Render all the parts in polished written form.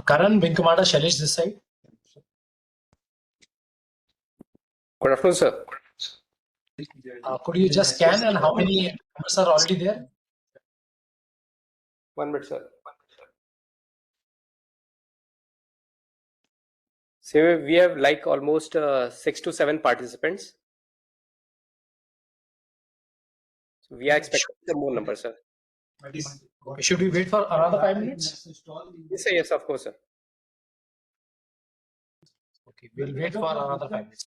Karan, Vinkamada, Shailesh this side. Good afternoon, sir. Could you just scan and how many members are already there? 1 minute, sir. So we have like almost 6 to 7 participants. So we are expecting some more numbers, sir. Okay, should we wait for another 5 minutes? Yes, sir. Yes, of course, sir. Okay, we'll wait for another 5 minutes.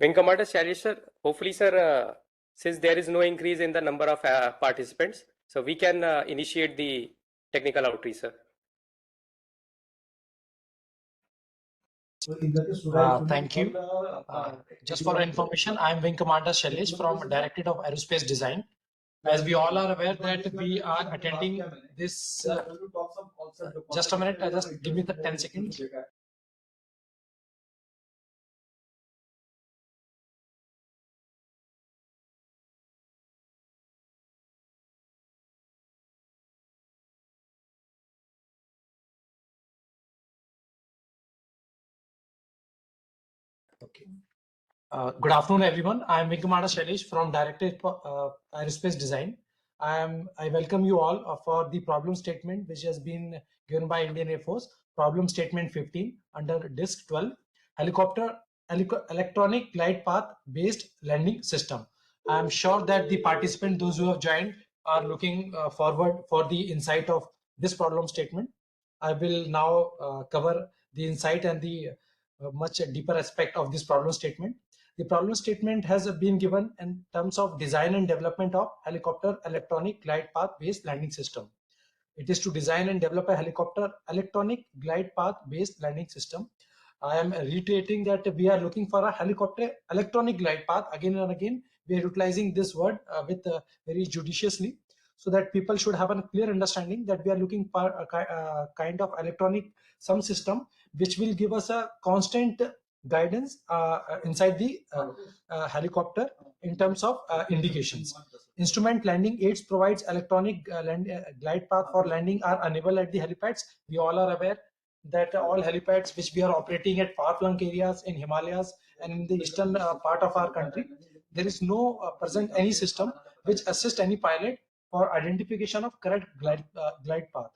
Venkamata Shailesh sir, hopefully sir, since there is no increase in the number of participants, so we can initiate the technical outreach, sir. Thank you. Just for information, I am Venkamata Shailesh from Directorate of Aerospace Design. As we all are aware that we are attending this, just a minute, just give me the 10 seconds. Okay. Good afternoon, everyone. I am Venkamata Shailesh from Directorate of Aerospace Design. I welcome you all for the problem statement which has been given by Indian Air Force. Problem statement 15 under disc 12, helicopter electronic glide path based landing system. I am sure that the participants, those who have joined, are looking forward for the insight of this problem statement. I will now cover the insight and the much deeper aspect of this problem statement. The problem statement has been given in terms of design and development of helicopter electronic glide path based landing system. It is to design and develop a helicopter electronic glide path based landing system. I am reiterating that we are looking for a helicopter electronic glide path. Again and again, we are utilizing this word with very judiciously, so that people should have a clear understanding that we are looking for a kind of electronic some system which will give us a constant guidance inside the helicopter in terms of indications. Instrument landing aids provides electronic glide path for landing are unable at the helipads. We all are aware that all helipads which we are operating at far-flung areas in Himalayas and in the eastern part of our country, there is no present any system which assists any pilot for identification of correct glide path.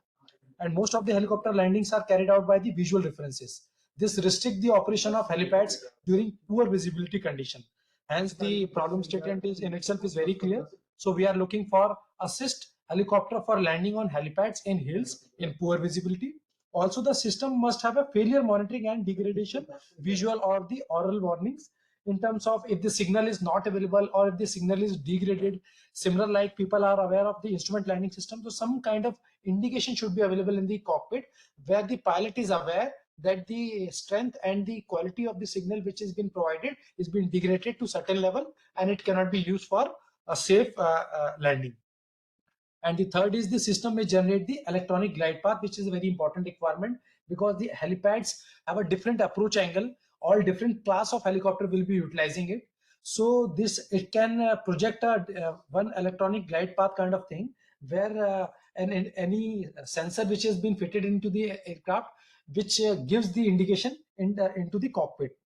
And most of the helicopter landings are carried out by the visual references. This restricts the operation of helipads during poor visibility condition. Hence, the problem statement is in itself is very clear. So we are looking for assist helicopter for landing on helipads in hills in poor visibility. Also, the system must have a failure monitoring and degradation, visual or the oral warnings in terms of if the signal is not available or if the signal is degraded. Similar, like people are aware of the instrument landing system, so some kind of indication should be available in the cockpit where the pilot is aware that the strength and the quality of the signal which has been provided is being degraded to certain level and it cannot be used for a safe landing. And the third is the system may generate the electronic glide path, which is a very important requirement because the helipads have a different approach angle. All different class of helicopter will be utilizing it. So this it can project a one electronic glide path kind of thing where any sensor which has been fitted into the aircraft, which gives the indication into the cockpit.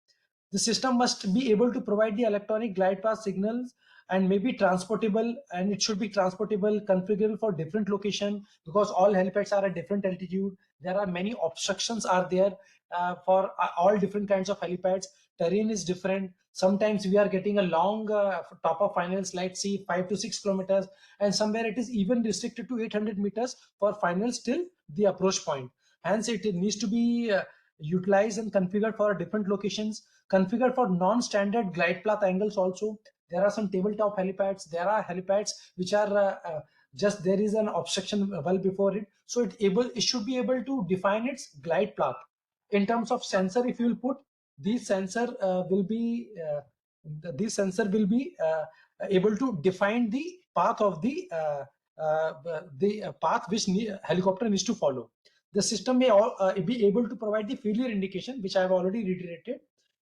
The system must be able to provide the electronic glide path signals and may be transportable, and it should be transportable, configurable for different location because all helipads are at different altitude. There are many obstructions are there for all different kinds of helipads. Terrain is different. Sometimes we are getting a long top of finals like see 5 to 6 kilometers, and somewhere it is even restricted to 800 meters for finals till the approach point. Hence, it needs to be utilized and configured for different locations, configured for non-standard glide path angles also. There are some tabletop helipads. There are helipads which are just there is an obstruction well before it. So it should be able to define its glide path. In terms of sensor, if you will put, these sensor will be able to define the path of the path which helicopter needs to follow. The system may be able to provide the failure indication, which I have already reiterated,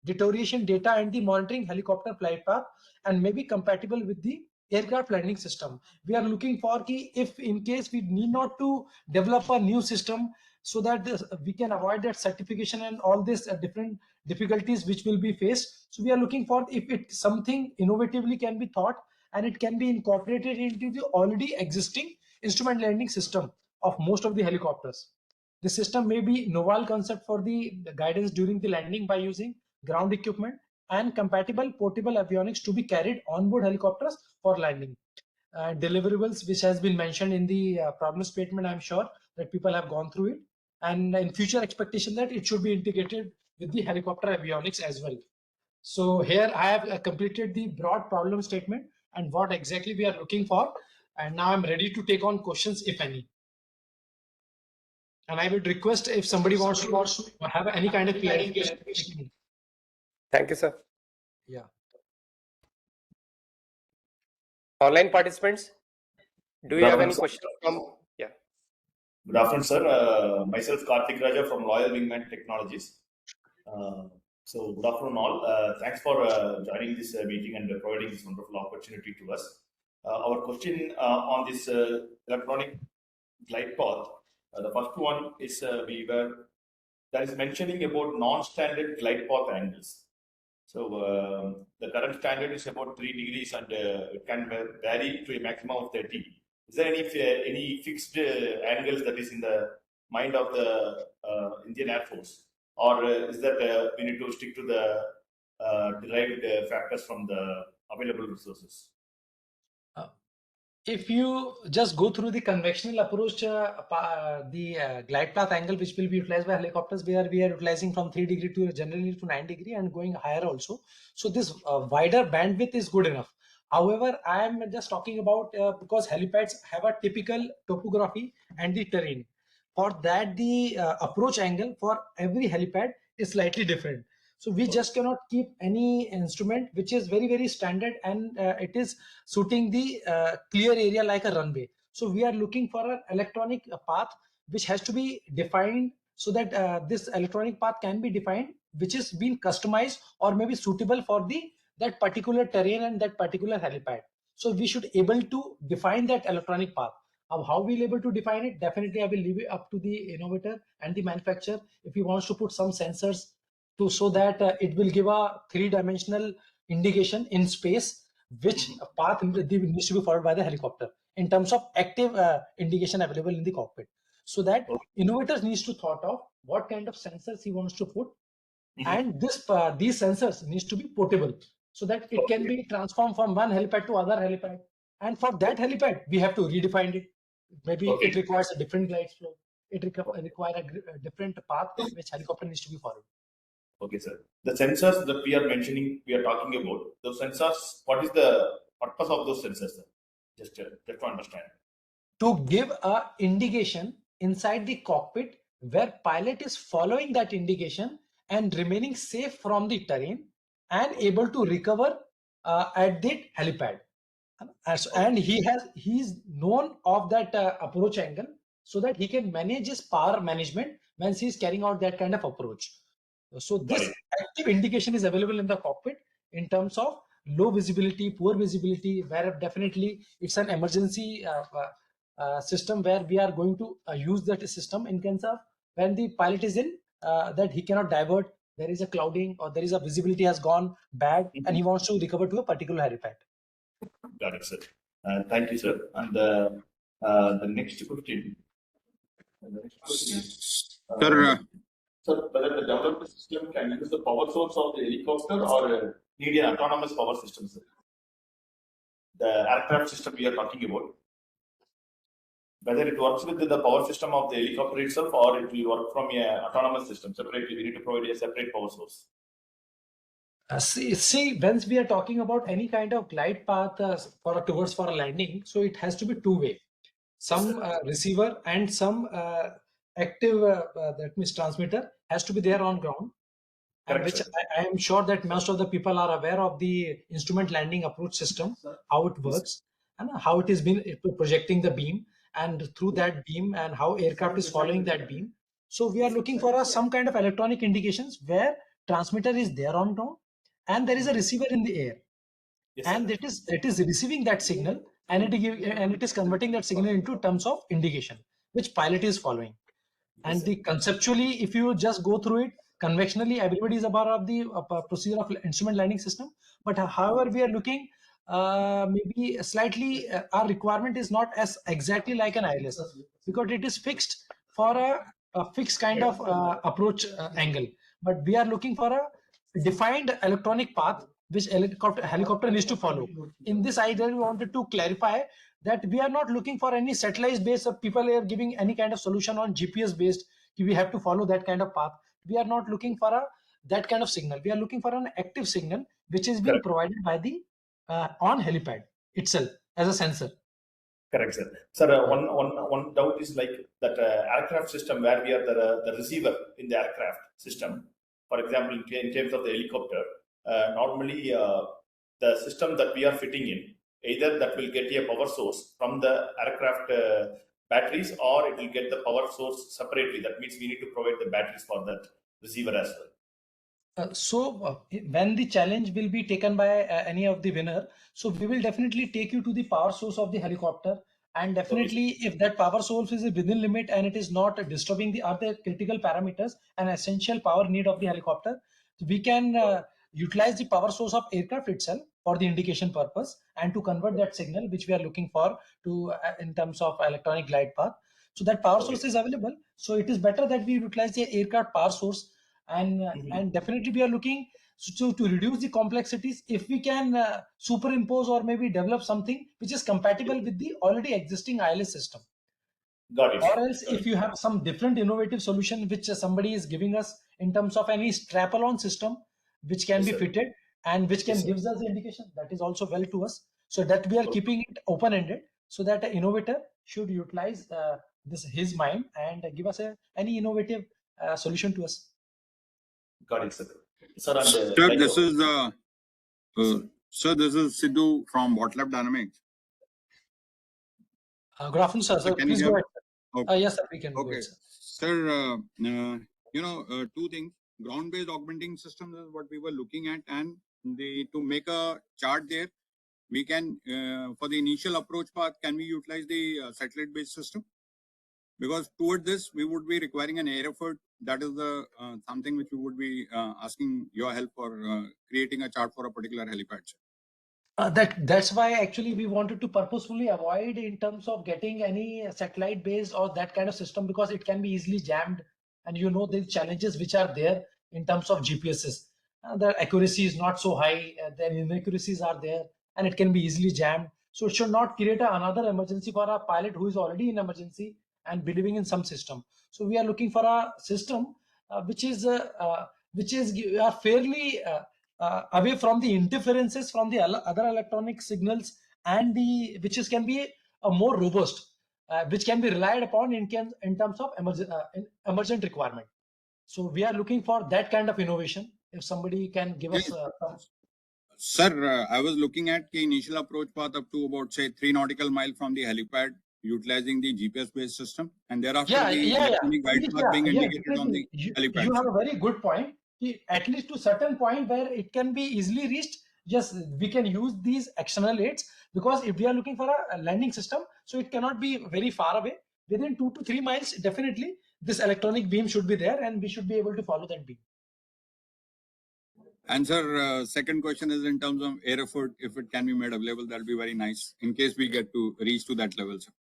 deterioration data and the monitoring helicopter flight path, and may be compatible with the aircraft landing system. We are looking for key if in case we need not to develop a new system so that we can avoid that certification and all these different difficulties which will be faced. So we are looking for if it something innovatively can be thought and it can be incorporated into the already existing instrument landing system of most of the helicopters. The system may be novel concept for the guidance during the landing by using ground equipment and compatible portable avionics to be carried on board helicopters for landing. Deliverables, which has been mentioned in the problem statement, I'm sure that people have gone through it. And in future expectation that it should be integrated with the helicopter avionics as well. So here I have completed the broad problem statement and what exactly we are looking for. And now I'm ready to take on questions, if any. And I would request if somebody wants to have any kind of clarification. Thank you, sir. Yeah. Online participants, do you have any questions from? Yeah. Good afternoon, sir. Myself, Karthik Raja from Loyal Wingman Technologies. So, good afternoon, all. Thanks for joining this meeting and providing this wonderful opportunity to us. Our question on this electronic glide path, the first one is that is mentioning about non-standard glide path angles. So, the current standard is about 3 degrees and it can vary to a maximum of 30. Is there any fixed angles that is in the mind of the Indian Air Force, or is that we need to stick to the derived factors from the available resources? If you just go through the conventional approach, the glide path angle which will be utilized by helicopters, where we are utilizing from 3 degree to generally to 9 degree and going higher also. So this wider bandwidth is good enough. However, I am just talking about because helipads have a typical topography and the terrain. For that, the approach angle for every helipad is slightly different. So we just cannot keep any instrument which is very, very standard and it is suiting the clear area like a runway. So we are looking for an electronic path which has to be defined so that this electronic path can be defined, which is being customized or maybe suitable for that particular terrain and that particular helipad. So we should able to define that electronic path. How we'll able to define it? Definitely, I will leave it up to the innovator and the manufacturer. If he wants to put some sensors to so that it will give a three-dimensional indication in space which path needs to be followed by the helicopter in terms of active indication available in the cockpit. So that innovators needs to thought of what kind of sensors he wants to put, and these sensors needs to be portable so that it can be transformed from one helipad to other helipad. And for that helipad, we have to redefine it. Maybe it requires a different glide slope. It requires a different path which helicopter needs to be followed. Okay, sir. The sensors that we are mentioning, we are talking about, those sensors, what is the purpose of those sensors, sir? Just to understand. To give a indication inside the cockpit where pilot is following that indication and remaining safe from the terrain and able to recover at the helipad. And he's known of that approach angle so that he can manage his power management when he's carrying out that kind of approach. So this active indication is available in the cockpit in terms of low visibility, poor visibility, where definitely it's an emergency system where we are going to use that system in case of when the pilot is in that he cannot divert, there is a clouding or there is a visibility has gone bad and he wants to recover to a particular helipad. Got it, sir. Thank you, sir. And the next question. Sir, whether the developed system can use the power source of the helicopter or need an autonomous power system, sir? The aircraft system we are talking about, whether it works with the power system of the helicopter itself or it will work from an autonomous system separately, we need to provide a separate power source. See, once we are talking about any kind of glide path towards a landing, so it has to be two-way. Some receiver and some active, that means transmitter, has to be there on ground. And which I am sure that most of the people are aware of the instrument landing approach system, how it works and how it is been projecting the beam and through that beam and how aircraft is following that beam. So we are looking for some kind of electronic indications where transmitter is there on ground and there is a receiver in the air. And it is receiving that signal and it is converting that signal into terms of indication which pilot is following. And the conceptually, if you just go through it, conventionally, everybody is aware of the procedure of instrument landing system. But however, we are looking maybe slightly, our requirement is not as exactly like an ILS because it is fixed for a fixed kind of approach angle. But we are looking for a defined electronic path which helicopter needs to follow. In this idea, we wanted to clarify that we are not looking for any satellite based people are giving any kind of solution on GPS based. We have to follow that kind of path. We are not looking for that kind of signal. We are looking for an active signal which is being Correct. provided by the on helipad itself as a sensor. Correct, sir. Sir, one doubt is like that aircraft system where we are the receiver in the aircraft system. For example, in terms of the helicopter, normally the system that we are fitting in, either that will get a power source from the aircraft batteries, or it will get the power source separately. That means we need to provide the batteries for that receiver as well. When the challenge will be taken by any of the winner, so we will definitely take you to the power source of the helicopter, and definitely if that power source is within limit and it is not disturbing the other critical parameters and essential power need of the helicopter, we can utilize the power source of aircraft itself for the indication purpose and to convert that signal which we are looking for to in terms of electronic glide path. So that power source is available, so it is better that we utilize the aircraft power source. And definitely we are looking to reduce the complexities if we can superimpose or maybe develop something which is compatible with the already existing ILS system. Got it. Or else if you have some different innovative solution which somebody is giving us in terms of any strap-along system which can be fitted and which can gives us the indication, that is also well to us. So that we are keeping it open-ended so that an innovator should utilize his mind and give us any innovative solution to us. Got it, sir. Sir, and, sir, this is sir, this is Sidhu from WhatsApp Dynamics. Good afternoon, sir. Sir, please go ahead. Okay. Yes, sir, we can go Okay, ahead, sir. Two things. Ground-based augmenting systems is what we were looking at, and to make a chart there, we can for the initial approach path, can we utilize the satellite-based system? Because toward this, we would be requiring an air effort. That is the something which we would be asking your help for creating a chart for a particular helipad. That's why actually we wanted to purposefully avoid in terms of getting any satellite based or that kind of system, because it can be easily jammed, and you know the challenges which are there in terms of GPSs. The accuracy is not so high, the inaccuracies are there, and it can be easily jammed. So it should not create another emergency for a pilot who is already in emergency and believing in some system. So we are looking for a system which is fairly away from the interferences from the other electronic signals, and which can be more robust, which can be relied upon in terms of emergent requirement. So we are looking for that kind of innovation. If somebody can give us some. Sir, I was looking at the initial approach path up to about, say, 3 nautical miles from the helipad, utilizing the GPS-based system, and thereafter electronic guide path being indicated on the helipad. You have a very good point. At least to certain point where it can be easily reached, yes, we can use these external aids, because if we are looking for a landing system, so it cannot be very far away. Within 2 to 3 miles, definitely this electronic beam should be there, and we should be able to follow that beam. And sir, second question is in terms of air effort, if it can be made available, that will be very nice in case we get to reach to that level, sir.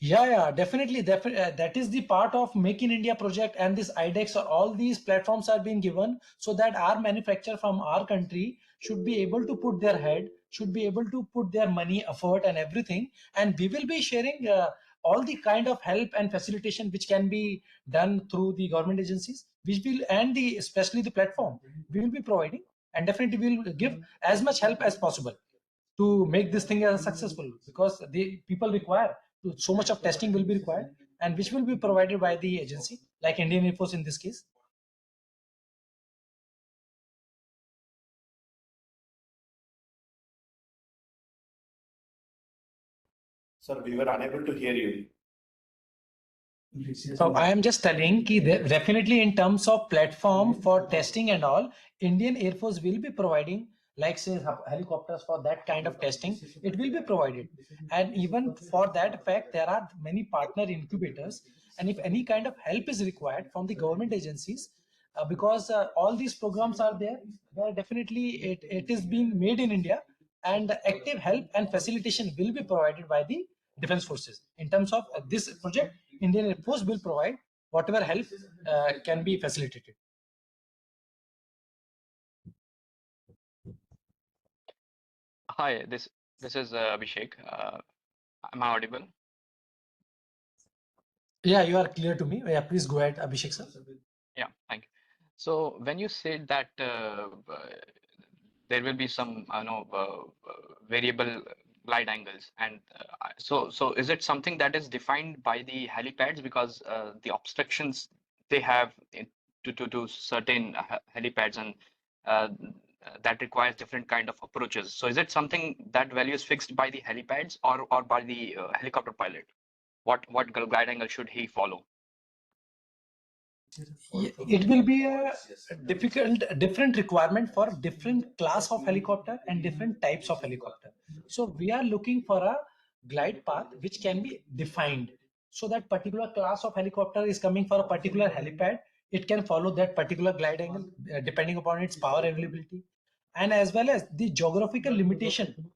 Yeah, definitely. That is the part of Make in India project, and this IDEX or all these platforms are being given so that our manufacturer from our country should be able to put their head, should be able to put their money, effort, and everything. And we will be sharing all the kind of help and facilitation which can be done through the government agencies, which will, and especially the platform we will be providing, and definitely we will give as much help as possible to make this thing successful, because the people require so much of testing will be required, and which will be provided by the agency like Indian Air Force in this case. Sir, we were unable to hear you. So I am just telling that definitely in terms of platform for testing and all, Indian Air Force will be providing, like say helicopters for that kind of testing, it will be provided. And even for that fact, there are many partner incubators, and if any kind of help is required from the government agencies, because all these programs are there, where definitely it is being made in India, and active help and facilitation will be provided by the defense forces. In terms of this project, Indian Air Force will provide whatever help can be facilitated. Hi, this is Abhishek. Am I audible? Yeah, you are clear to me. Yeah, please go ahead, Abhishek sir. Yeah, thank you. So when you said that there will be some variable glide angles, and so is it something that is defined by the helipads, because the obstructions they have to certain helipads, and uh, that requires different kind of approaches. So is it something that value is fixed by the helipads or by the helicopter pilot? What glide angle should he follow? It will be a different requirement for different class of helicopter and different types of helicopter. So we are looking for a glide path which can be defined. So that particular class of helicopter is coming for a particular helipad. It can follow that particular glide angle depending upon its power availability, and as well as the geographical limitation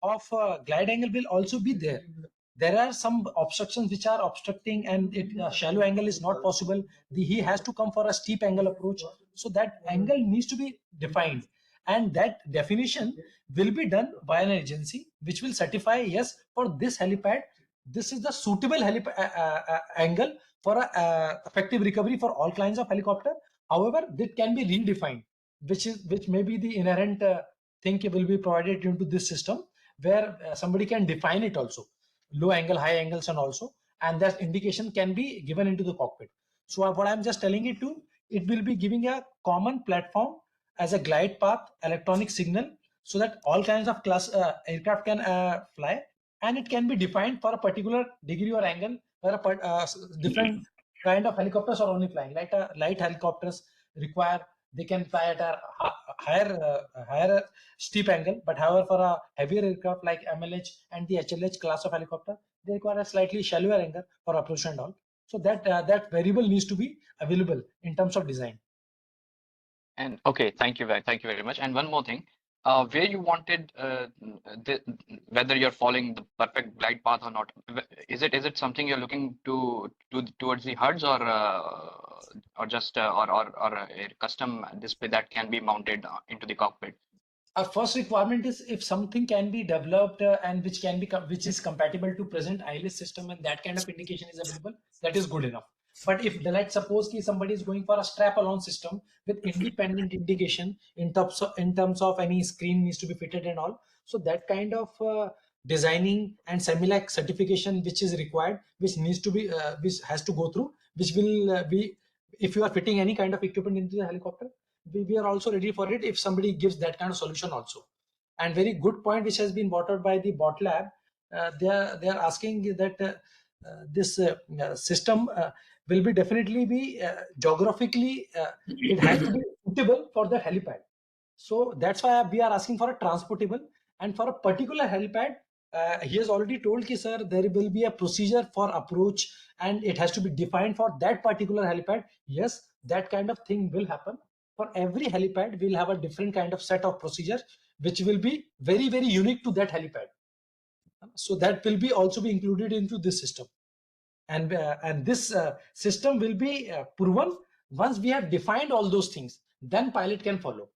of glide angle will also be there. There are some obstructions which are obstructing, and shallow angle is not possible. He has to come for a steep angle approach. So that angle needs to be defined, and that definition will be done by an agency which will certify, yes, for this helipad this is the suitable angle for effective recovery for all kinds of helicopter. However, that can be redefined, which may be the inherent thing will be provided into this system, where somebody can define it also, low angle, high angles, and also, and that indication can be given into the cockpit. So what I'm just telling it to, it will be giving a common platform as a glide path electronic signal, so that all kinds of class aircraft can fly, and it can be defined for a particular degree or angle where different kind of helicopters are only flying. Like light helicopters require, they can fly at a higher steep angle, but however for a heavier aircraft like MLH and the HLH class of helicopter, they require a slightly shallower angle for approach and all. So that variable needs to be available in terms of design. And okay, thank you very much. And one more thing, where you wanted whether you're following the perfect glide path or not, is it something you're looking towards the HUDs, or just or a custom display that can be mounted into the cockpit? Our first requirement is if something can be developed and which is compatible to present ILS system, and that kind of indication is available, that is good enough. But if let's suppose somebody is going for a strap-along system with independent indication in terms of any screen needs to be fitted and all, so that kind of designing and semi-like certification which is required, which needs to be which has to go through, which will be, if you are fitting any kind of equipment into the helicopter, we are also ready for it if somebody gives that kind of solution also. And very good point which has been brought out by the bot lab, they are asking that this system will be definitely be geographically it has to be suitable for the helipad. So that's why we are asking for a transportable, and for a particular helipad he has already told ki sir there will be a procedure for approach and it has to be defined for that particular helipad. Yes, that kind of thing will happen. For every helipad we'll have a different kind of set of procedures which will be very unique to that helipad. So that will be also be included into this system, and this system will be proven once we have defined all those things, then pilot can follow,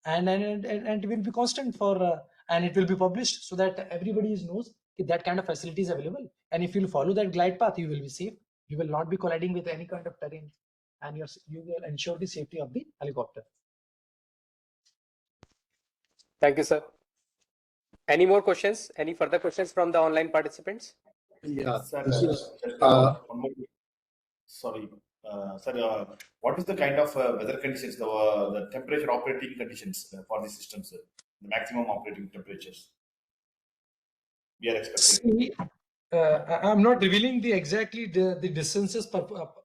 and it will be constant for and it will be published so that everybody knows that kind of facility is available. And if you follow that glide path, you will be safe, you will not be colliding with any kind of terrain, and you will ensure the safety of the helicopter. Thank you, sir. Any more questions? Any further questions from the online participants? Yeah, sir. Sorry, sir. What is the kind of weather conditions, the temperature operating conditions for the system, sir? The maximum operating temperatures we are expecting. I'm not revealing exactly the distances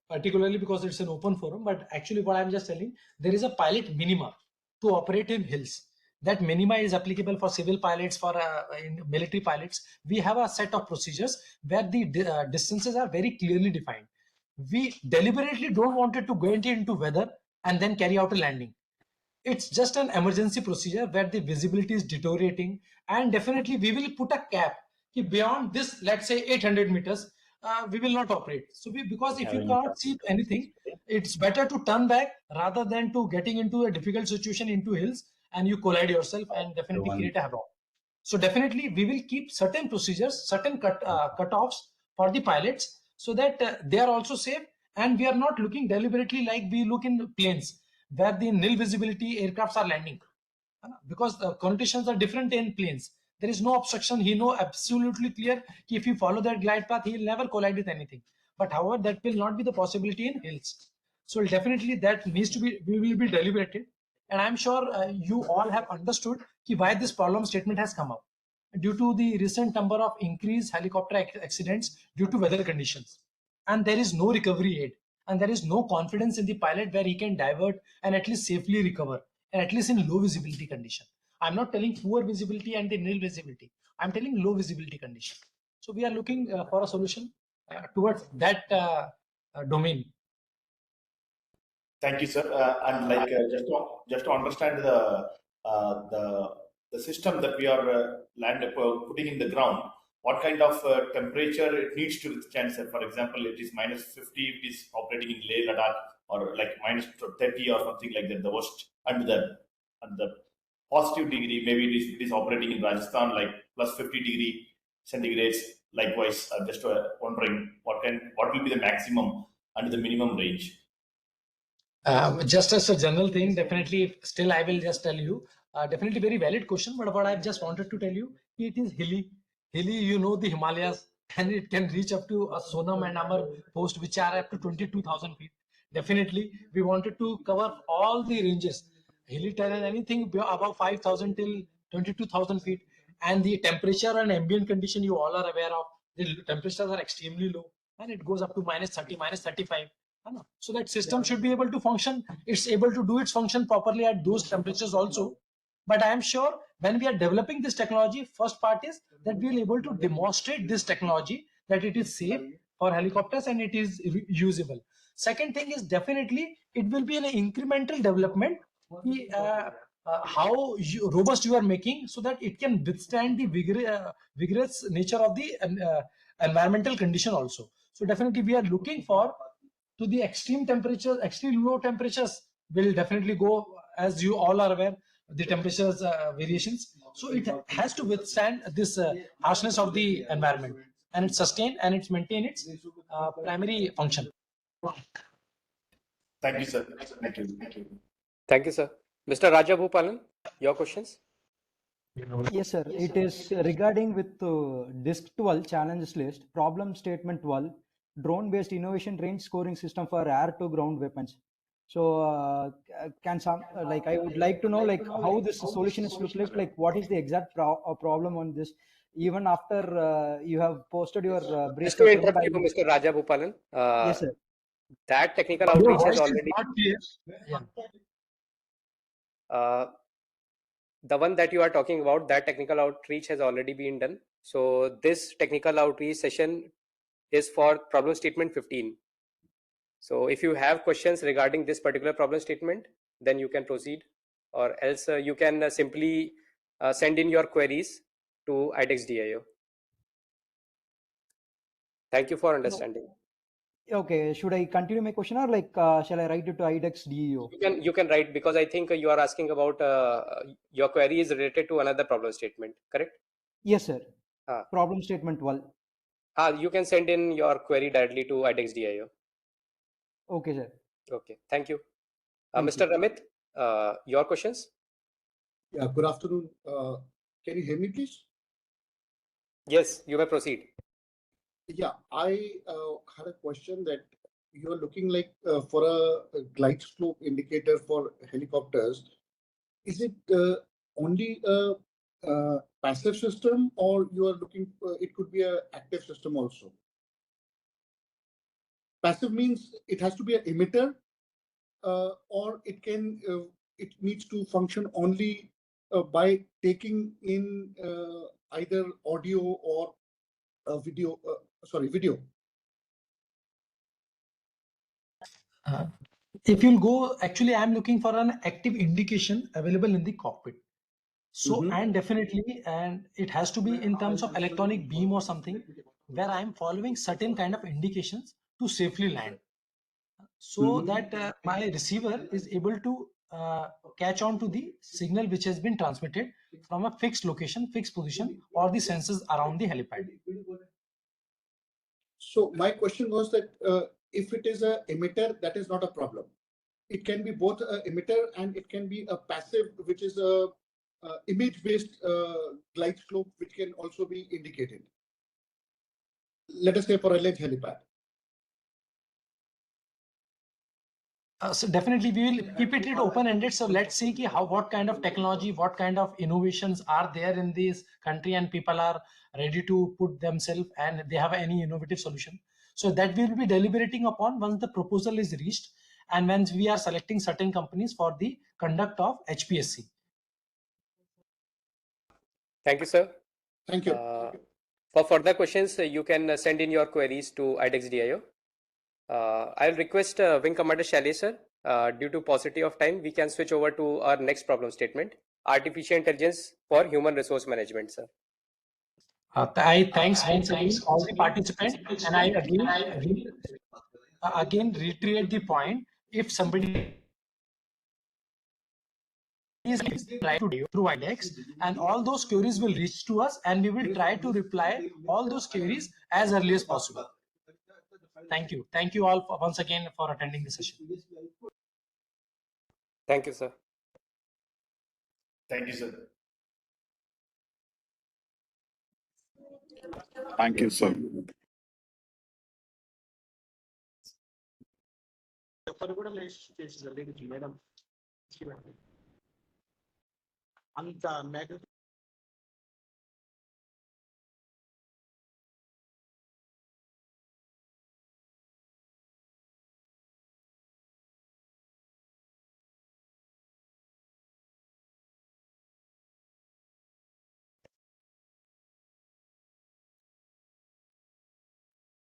particularly because it's an open forum, but actually what I'm just telling, there is a pilot minima to operate in hills. That minima is applicable for civil pilots, for in military pilots. We have a set of procedures where the distances are very clearly defined. We deliberately don't want it to go into weather and then carry out a landing. It's just an emergency procedure where the visibility is deteriorating, and definitely we will put a cap beyond this, let's say 800 meters, we will not operate. So because if you cannot see anything, it's better to turn back rather than to getting into a difficult situation into hills and you collide yourself and definitely create a havoc. So definitely we will keep certain procedures, certain cutoffs for the pilots, so that they are also safe, and we are not looking deliberately like we look in planes. where the nil visibility aircrafts are landing, because the connotations are different in planes. There is no obstruction. He know absolutely clear if you follow that glide path, he will never collide with anything. But however, that will not be the possibility in hills. So definitely that needs to be, we will be deliberated. And I'm sure you all have understood why this problem statement has come up. Due to the recent number of increased helicopter accidents due to weather conditions. And there is no recovery aid. And there is no confidence in the pilot where he can divert and at least safely recover, and at least in low visibility condition. I'm not telling poor visibility and the nil visibility. I'm telling low visibility condition. So we are looking for a solution towards that domain. Thank you, sir. And like just to understand the system that we are putting in the ground, what kind of temperature it needs to withstand, sir? For example, it is minus 50 if it is operating in Leh Ladakh, or like minus 30 or something like that, the worst, and the positive degree, maybe it is operating in Rajasthan like plus 50 degree centigrades. Likewise, just wondering what will be the maximum and the minimum range. Just as a general thing, definitely, still I will just tell you, definitely very valid question, but what I've just wanted to tell you, it is hilly. Hilly, you know, the Himalayas, and it can reach up to a Sonam and Amar post, which are up to 22,000 feet. Definitely, we wanted to cover all the ranges, hilly terrain, anything above 5,000 till 22,000 feet. And the temperature and ambient condition you all are aware of, the temperatures are extremely low, and it goes up to minus 30, minus 35. So that system should be able to function. It's able to do its function properly at those temperatures also. But I am sure when we are developing this technology, first part is that we are able to demonstrate this technology, that it is safe for helicopters and it is usable. Second thing is definitely it will be an incremental development, how robust you are making so that it can withstand the vigorous nature of the environmental condition also. So definitely we are looking for to the extreme temperatures, extreme low temperatures will definitely go, as you all are aware, the temperatures variations. So it has to withstand this harshness of the environment, and it sustain and it's maintain its primary function. Thank you, sir. Thank you. Thank you, sir. Mr. Raja Bhupalan, your questions? Yes, sir. It is regarding with DISC 12 challenges list, problem statement 12, drone-based innovation range scoring system for air-to-ground weapons. So, can some I would like to know how this solution is look like what is the exact problem on this? Even after you have posted your brief. Just to interrupt you, Mr. Raja Bhupalan. Yes, sir. That technical outreach has already. The one that you are talking about, that technical outreach has already been done. So this technical outreach session is for problem statement 15. So if you have questions regarding this particular problem statement, then you can proceed, or else you can simply send in your queries to IDEX DIO. Thank you for understanding. Okay, should I continue my question, or shall I write it to IDEX DEO? You can write, because I think you are asking about your query is related to another problem statement, correct? Yes, sir. Problem statement 12. You can send in your query directly to IDEX DIO. Okay, sir. Okay, thank you. Mr. Ramit, your questions? Yeah, good afternoon. Can you hear me, please? Yes, you may proceed. Yeah, I had a question that you're looking like for a glide slope indicator for helicopters. Is it only a passive system, or you are looking, it could be an active system also? Passive means it has to be an emitter, or it can, it needs to function only by taking in either audio or video. Video. If you'll go, actually, I'm looking for an active indication available in the cockpit. So, and definitely, and it has to be in terms of electronic beam or something where I'm following certain kind of indications to safely land. So that my receiver is able to catch on to the signal which has been transmitted from a fixed location, fixed position, or the sensors around the helipad. So my question was that if it is a emitter, that is not a problem. it can be both a emitter and it can be a passive, which is a image-based glide slope, which can also be indicated. Let us say for a ledge helipad. So definitely we will keep it open-ended. So let's see what kind of technology, what kind of innovations are there in this country, and people are ready to put themselves and they have any innovative solution. So that we will be deliberating upon once the proposal is reached and when we are selecting certain companies for the conduct of HPSC. Thank you, sir. Thank you. For further questions, you can send in your queries to IDEX DIO. I'll request Wing Commander Shailesh sir, due to paucity of time, we can switch over to our next problem statement, artificial intelligence for human resource management, sir. I thanks once again all the participants, and I again reiterate the point. If somebody is try to do through IDEX, and all those queries will reach to us, and we will try to reply all those queries as early as possible. Thank you. Thank you all once again for attending the session. Thank you, sir. Thank you, sir. Thank you, sir.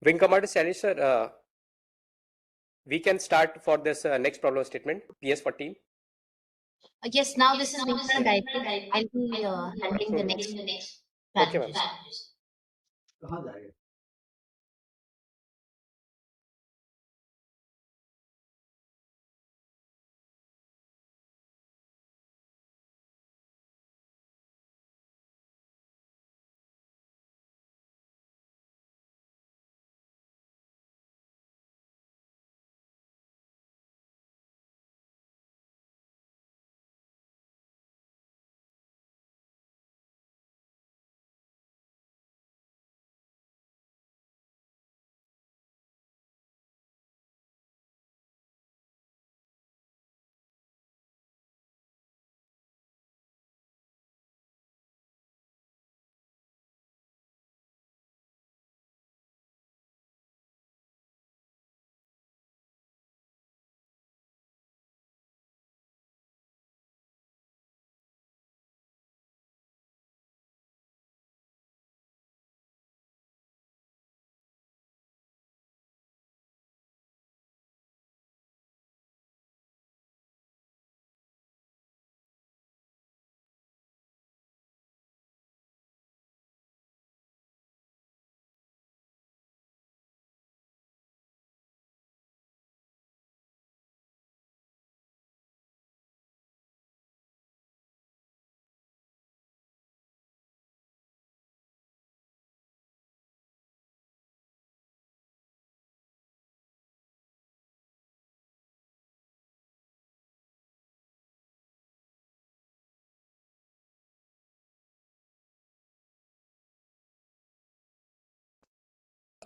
Wing Commander Shailesh sir, we can start for this next problem statement, PS14. Yes, now this is Vinka Gayatri. I'll be handling the next Okay, ma'am. presentation.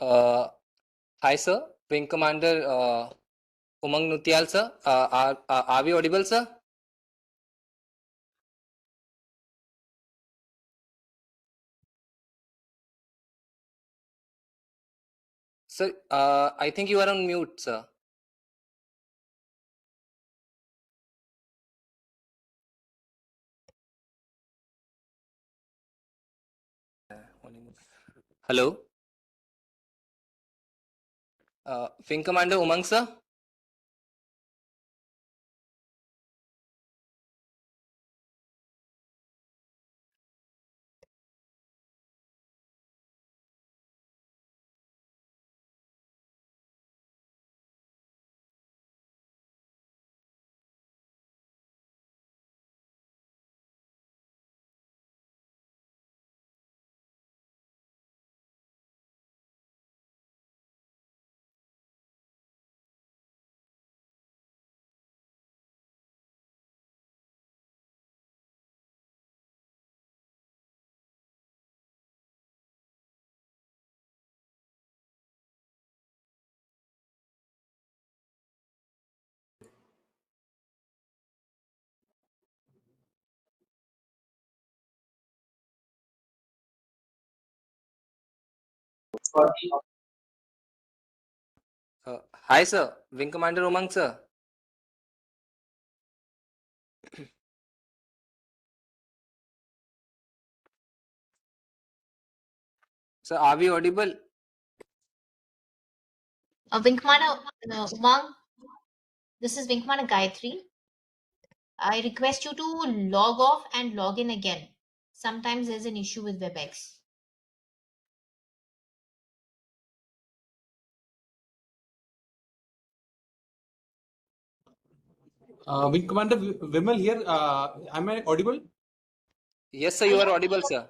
Hi, sir. Wing Commander Umang Nutyal, sir. Are we audible, sir? Sir, I think you are on mute, sir. Hello? Wing Commander Umang, sir? Hi, sir. Wing Commander Umang, sir. Sir, are we audible? Wing Commander Umang, this is Wing Commander Gayatri. I request you to log off and log in again. Sometimes there's an issue with WebEx. Wing Commander Vimal here. Am I audible? Yes, sir, you are audible, sir.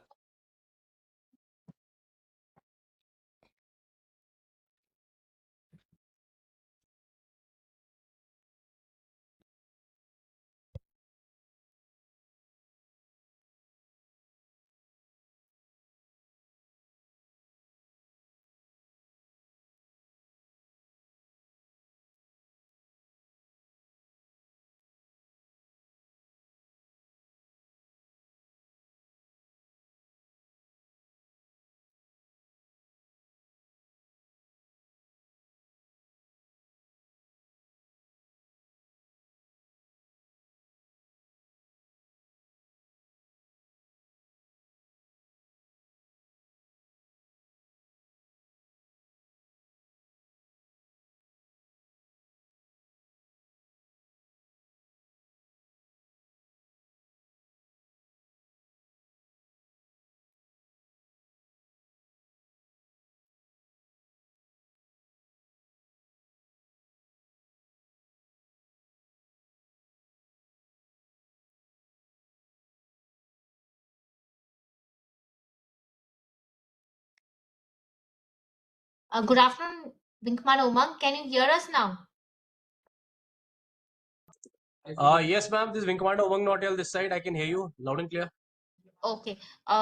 Good afternoon, Wing Commander Umang. Can you hear us now? Yes, ma'am. This is Wing Commander Umang Nautil this side. I can hear you loud and clear. Okay.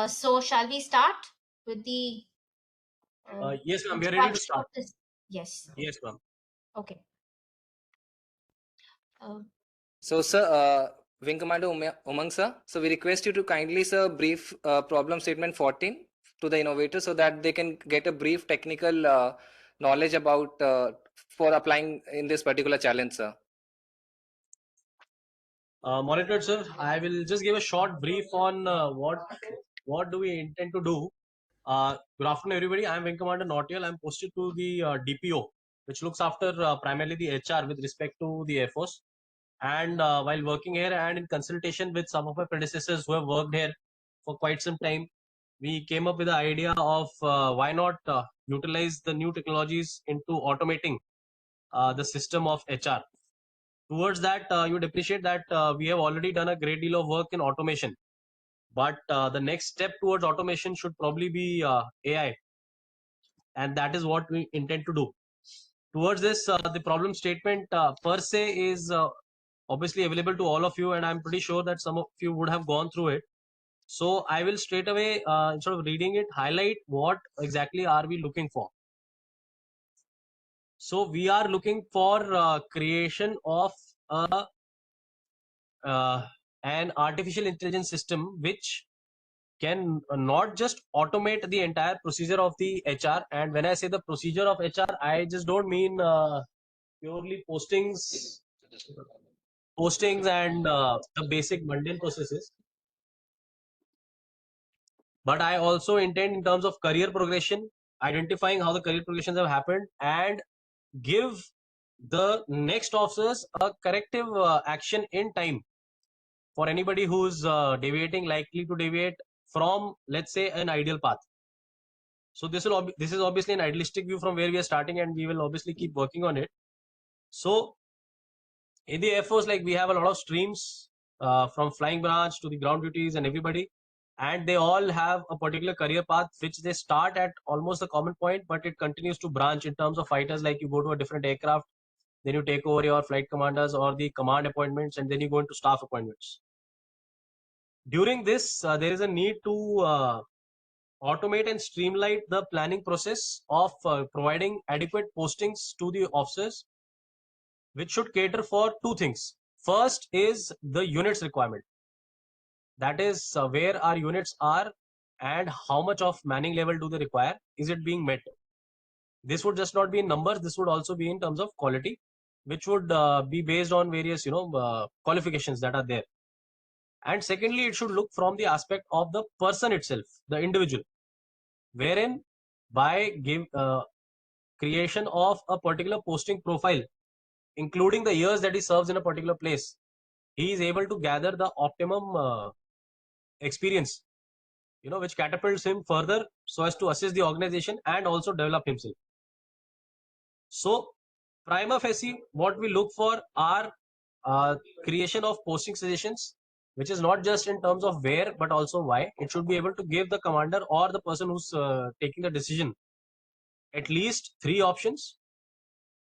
So shall we start with the Yes, ma'am. We are ready to introduction start. of this? Yes. Yes, ma'am. Okay. So, sir, Wing Commander Umang, sir. So we request you to kindly, sir, brief problem statement 14 to the innovator so that they can get a brief technical knowledge about for applying in this particular challenge, sir. Monitored, sir. I will just give a short brief on what do we intend to do. Good afternoon, everybody. I am Wing Commander Nautil. I am posted to the DPO, which looks after primarily the HR with respect to the Air Force. And while working here and in consultation with some of my predecessors who have worked here for quite some time, we came up with the idea of why not utilize the new technologies into automating the system of HR. Towards that, you would appreciate that we have already done a great deal of work in automation. But the next step towards automation should probably be AI. And that is what we intend to do. Towards this, the problem statement per se is obviously available to all of you, and I'm pretty sure that some of you would have gone through it. So I will straight away, instead of reading it, highlight what exactly are we looking for. So we are looking for creation of an artificial intelligence system which can not just automate the entire procedure of the HR. And when I say the procedure of HR, I just don't mean purely postings and the basic mundane processes, but I also intend in terms of career progression, identifying how the career progressions have happened and give the next officers a corrective action in time for anybody who's deviating, likely to deviate from, let's say, an ideal path. So this is obviously an idealistic view from where we are starting, and we will obviously keep working on it. So in the Air Force, like, we have a lot of streams from flying branch to the ground duties and everybody, and they all have a particular career path which they start at almost the common point, but it continues to branch in terms of fighters. Like, you go to a different aircraft, then you take over your flight commanders or the command appointments, and then you go into staff appointments. During this, there is a need to automate and streamline the planning process of providing adequate postings to the officers, which should cater for two things. First is the units requirement. That is where our units are and how much of manning level do they require. Is it being met? this would just not be in numbers, this would also be in terms of quality, which would be based on various qualifications that are there. And secondly, it should look from the aspect of the person itself, the individual, wherein by creation of a particular posting profile, including the years that he serves in a particular place, he is able to gather the optimum experience, which catapults him further so as to assist the organization and also develop himself. So prima facie, what we look for are creation of posting suggestions, which is not just in terms of where, but also why. It should be able to give the commander or the person who's taking the decision at least 3 options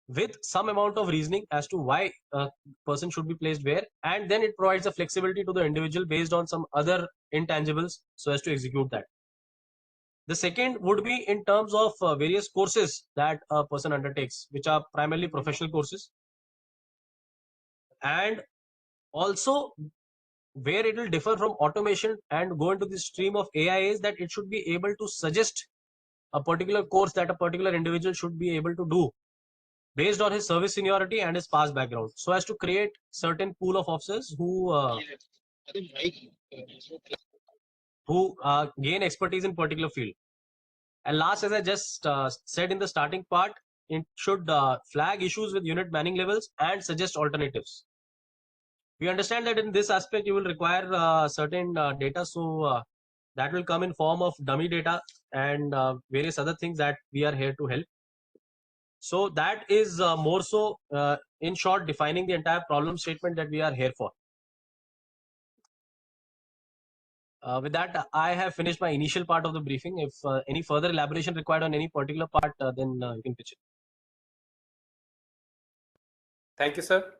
with some amount of reasoning as to why a person should be placed where, and then it provides a flexibility to the individual based on some other intangibles so as to execute that. The second would be in terms of various courses that a person undertakes, which are primarily professional courses, and also where it will differ from automation and go into the stream of AI is that it should be able to suggest a particular course that a particular individual should be able to do based on his service seniority and his past background, so as to create certain pool of officers who gain expertise in particular field. And last, as I just said in the starting part, it should flag issues with unit manning levels and suggest alternatives. We understand that in this aspect you will require certain data, so that will come in form of dummy data and various other things that we are here to help. So that is more so, in short, defining the entire problem statement that we are here for. With that, I have finished my initial part of the briefing. If any further elaboration required on any particular part, then you can pitch it. Thank you, sir.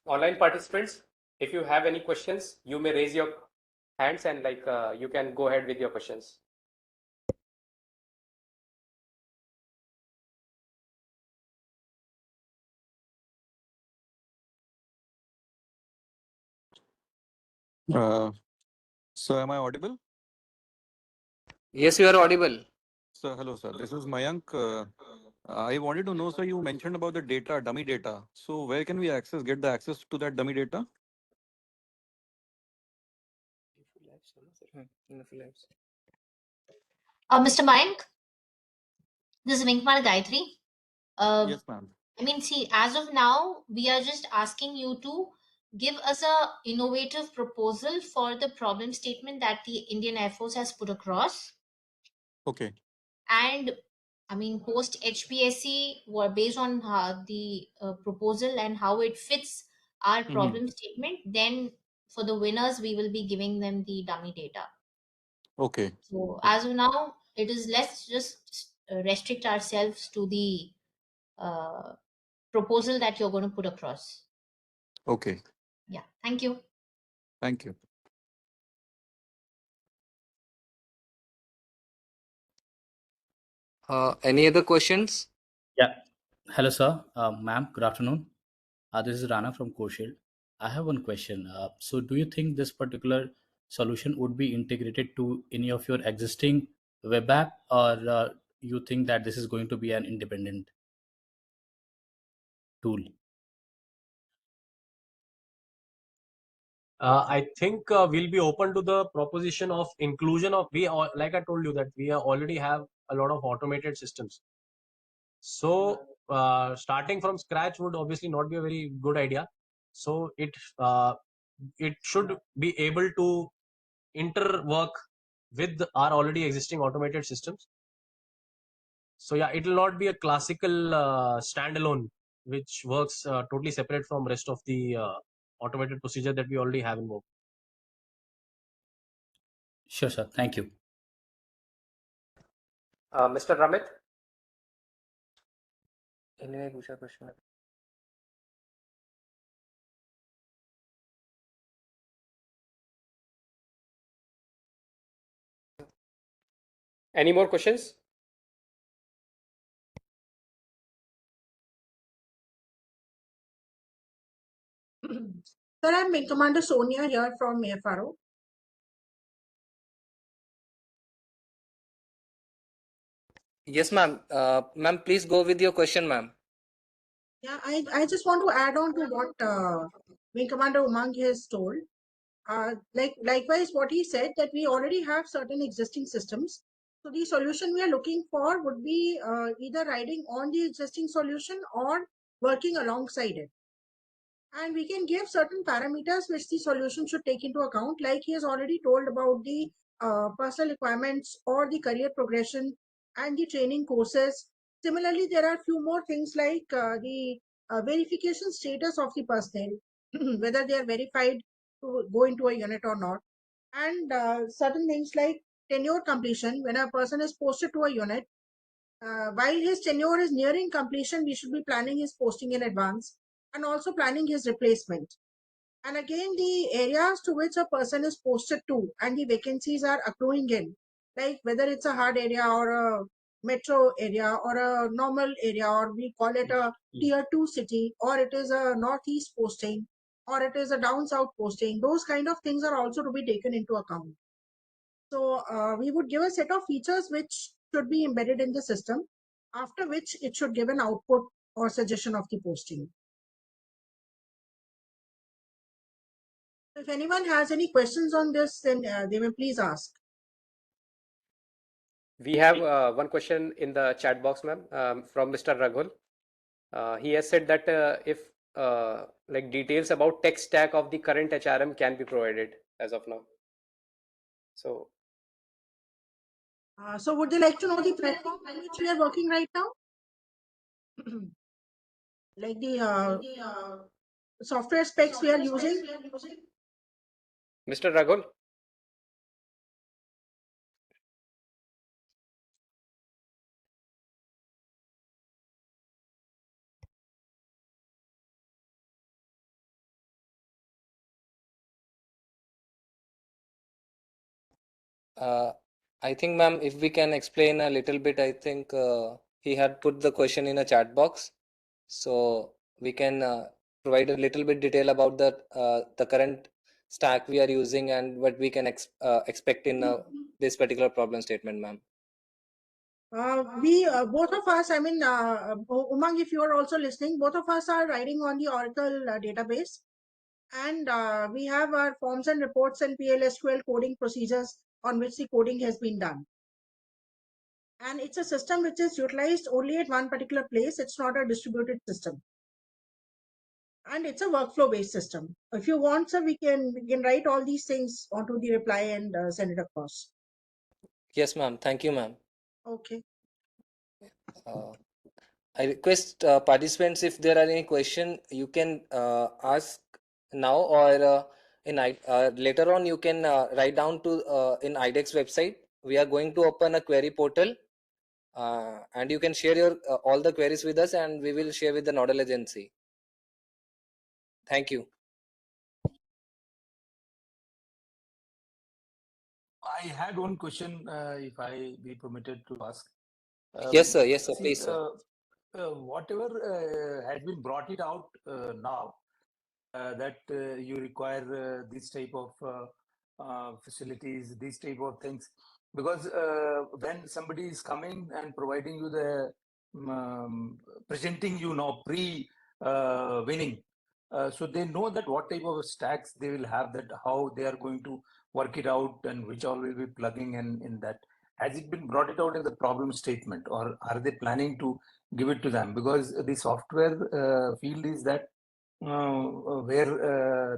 Online participants, if you have any questions, you may raise your hands and you can go ahead with your questions. So am I audible? Yes, you are audible. So hello, sir. This is Mayank. I wanted to know, sir, you mentioned about the data, dummy data. So where can we get the access to that dummy data? Mr. Mayank, this is Vinkmana Gayatri. Yes, ma'am. I mean, see, as of now, we are just asking you to give us a innovative proposal for the problem statement that the Indian Air Force has put across. Okay. And I mean, post HPSC were based on the proposal and how it fits our problem statement. Then for the winners, we will be giving them the dummy data. Okay. So as of now, it is let's just restrict ourselves to the proposal that you're going to put across. Okay. Yeah. Thank you. Thank you. Any other questions? Yeah. Hello, sir. Ma'am, good afternoon. This is Rana from CoShield. I have one question. So do you think this particular solution would be integrated to any of your existing web app, or you think that this is going to be an independent tool? I think we'll be open to the proposition of inclusion of, like I told you that we already have a lot of automated systems. So starting from scratch would obviously not be a very good idea. So it should be able to interwork with our already existing automated systems. So yeah, it will not be a classical standalone which works totally separate from rest of the automated procedure that we already have involved. Sure, sir. Thank you. Mr. Ramit? Any more questions? Sir, I'm Wing Commander Sonia here from AFRO. Yes, ma'am. Ma'am, please go with your question, ma'am. Yeah, I just want to add on to what Wing Commander Umang has told. Likewise, what he said, that we already have certain existing systems. So the solution we are looking for would be either riding on the existing solution or working alongside it. And we can give certain parameters which the solution should take into account, like he has already told about the personal requirements or the career progression and the training courses. Similarly, there are few more things like the verification status of the personnel, whether they are verified to go into a unit or not, and certain things like tenure completion. When a person is posted to a unit, while his tenure is nearing completion, we should be planning his posting in advance and also planning his replacement. And again, the areas to which a person is posted to and the vacancies are accruing in, like whether it's a hard area or a metro area or a normal area, or we call it a tier 2 city, or it is a northeast posting, or it is a down south posting, those kind of things are also to be taken into account. So we would give a set of features which should be embedded in the system, after which it should give an output or suggestion of the posting. If anyone has any questions on this, then they may please ask. We have one question in the chat box, ma'am, from Mr. Raghul. He has said that if like details about tech stack of the current HRM can be provided as of now. So So would they like to know the platform on which we are working right now? Like the software specs we are using? Mr. Raghul? I think, ma'am, if we can explain a little bit, I think he had put the question in a chat box, so we can provide a little bit detail about the current stack we are using and what we can expect in this particular problem statement, ma'am. We both of us, I mean, Umang, if you are also listening, both of us are writing on the Oracle database, and we have our forms and reports and PLSQL coding procedures on which the coding has been done. And it's a system which is utilized only at one particular place. It's not a distributed system. And it's a workflow based system. If you want, sir, we can write all these things onto the reply and send it across. Yes, ma'am. Thank you, ma'am. Okay. I request participants, if there are any question, you can ask now, or later on you can write down to in IDEX website. We are going to open a query portal, and you can share your all the queries with us, and we will share with the nodal agency. Thank you. I had one question, if I be permitted to ask. Yes, sir. Yes, sir. See, Please, sir. whatever has been brought it out now, that you require this type of facilities, these type of things, because when somebody is coming and providing you the presenting you now winning, so they know that what type of stacks they will have, that how they are going to work it out, and which all will be plugging in that. Has it been brought it out in the problem statement, or are they planning to give it to them? Because the software field is that where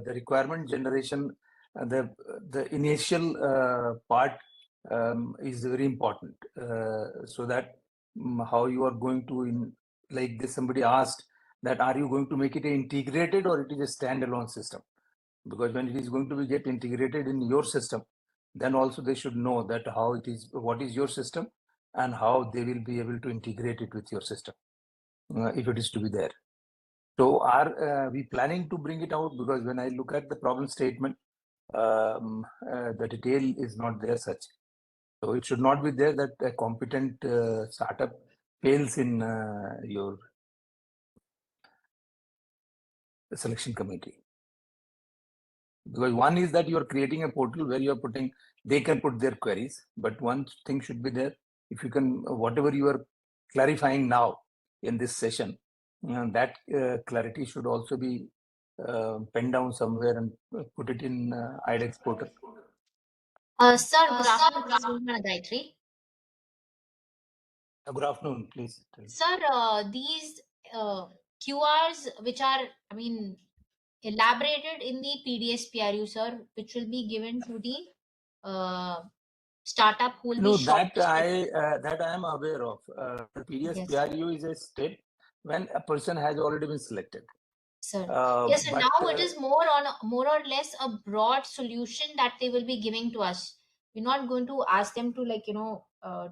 the requirement generation, the initial part is very important, so that how you are going to like this, somebody asked that are you going to make it integrated or it is a standalone system? Because when it is going to be get integrated in your system, then also they should know that how it is, what is your system, and how they will be able to integrate it with your system, if it is to be there. So are we planning to bring it out? Because when I look at the problem statement, the detail is not there such. So it should not be there that a competent startup fails in your selection committee. Because one is that you are creating a portal where you are putting, they can put their queries, but one thing should be there if you can, whatever you are clarifying now in this session, that clarity should also be penned down somewhere and put it in IDEX portal. Sir, good afternoon. This is Venkmana Gayatri. Good afternoon, please. Sir, these QRs, which are, I mean, elaborated in the PDS PRU, sir, which will be given to the startup who will No, be that shortlisted. I am aware of. The PDS Yes. PRU is a step when a person has already been selected. Sir, yes, and but, now it is more or less a broad solution that they will be giving to us. We're not going to ask them to, like,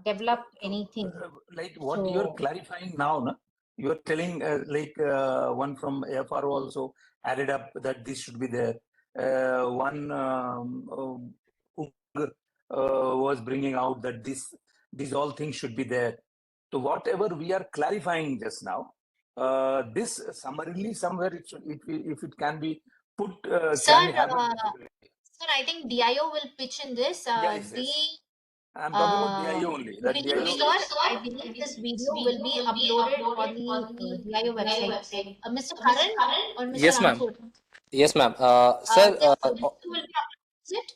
develop anything. Like what you're clarifying now, no? You're telling one from AFRO also added up that this should be there. One was bringing out that these all things should be there. So whatever we are clarifying just now, this summarily somewhere if it can be put, Sir, can have sir, I think DIO will pitch in this. Yes. I'm talking about DIO only. That DIO. Sir, I believe this video will be uploaded on the DIO website. Mr. Karan or Mr. Yes, ma'am. Ankur? Yes, ma'am. Sir, Sir, will be is it?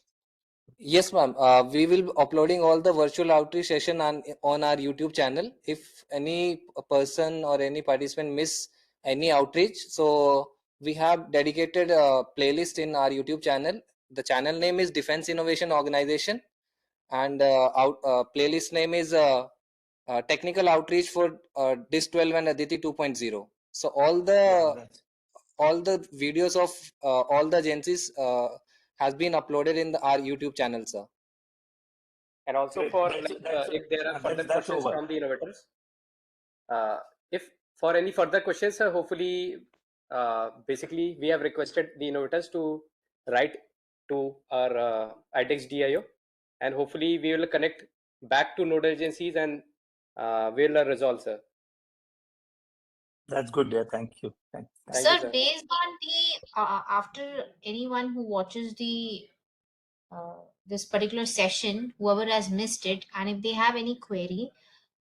yes, ma'am. We will be uploading all the virtual outreach session on our YouTube channel. If any person or any participant miss any outreach, so we have dedicated playlist in our YouTube channel. The channel name is Defense Innovation Organization, and playlist name is Technical Outreach for DIS 12 and ADITI 2.0. So all the videos of all the agencies has been uploaded in our YouTube channel, sir. And also Great. for That's if there are further that's questions over. from the innovators, if for any further questions, hopefully, basically we have requested the innovators to write to our IDEX DIO, and hopefully we will connect back to node agencies and we will resolve, sir. That's good. Yeah, thank you. Sir, based on the after anyone who watches the this particular session, whoever has missed it, and if they have any query,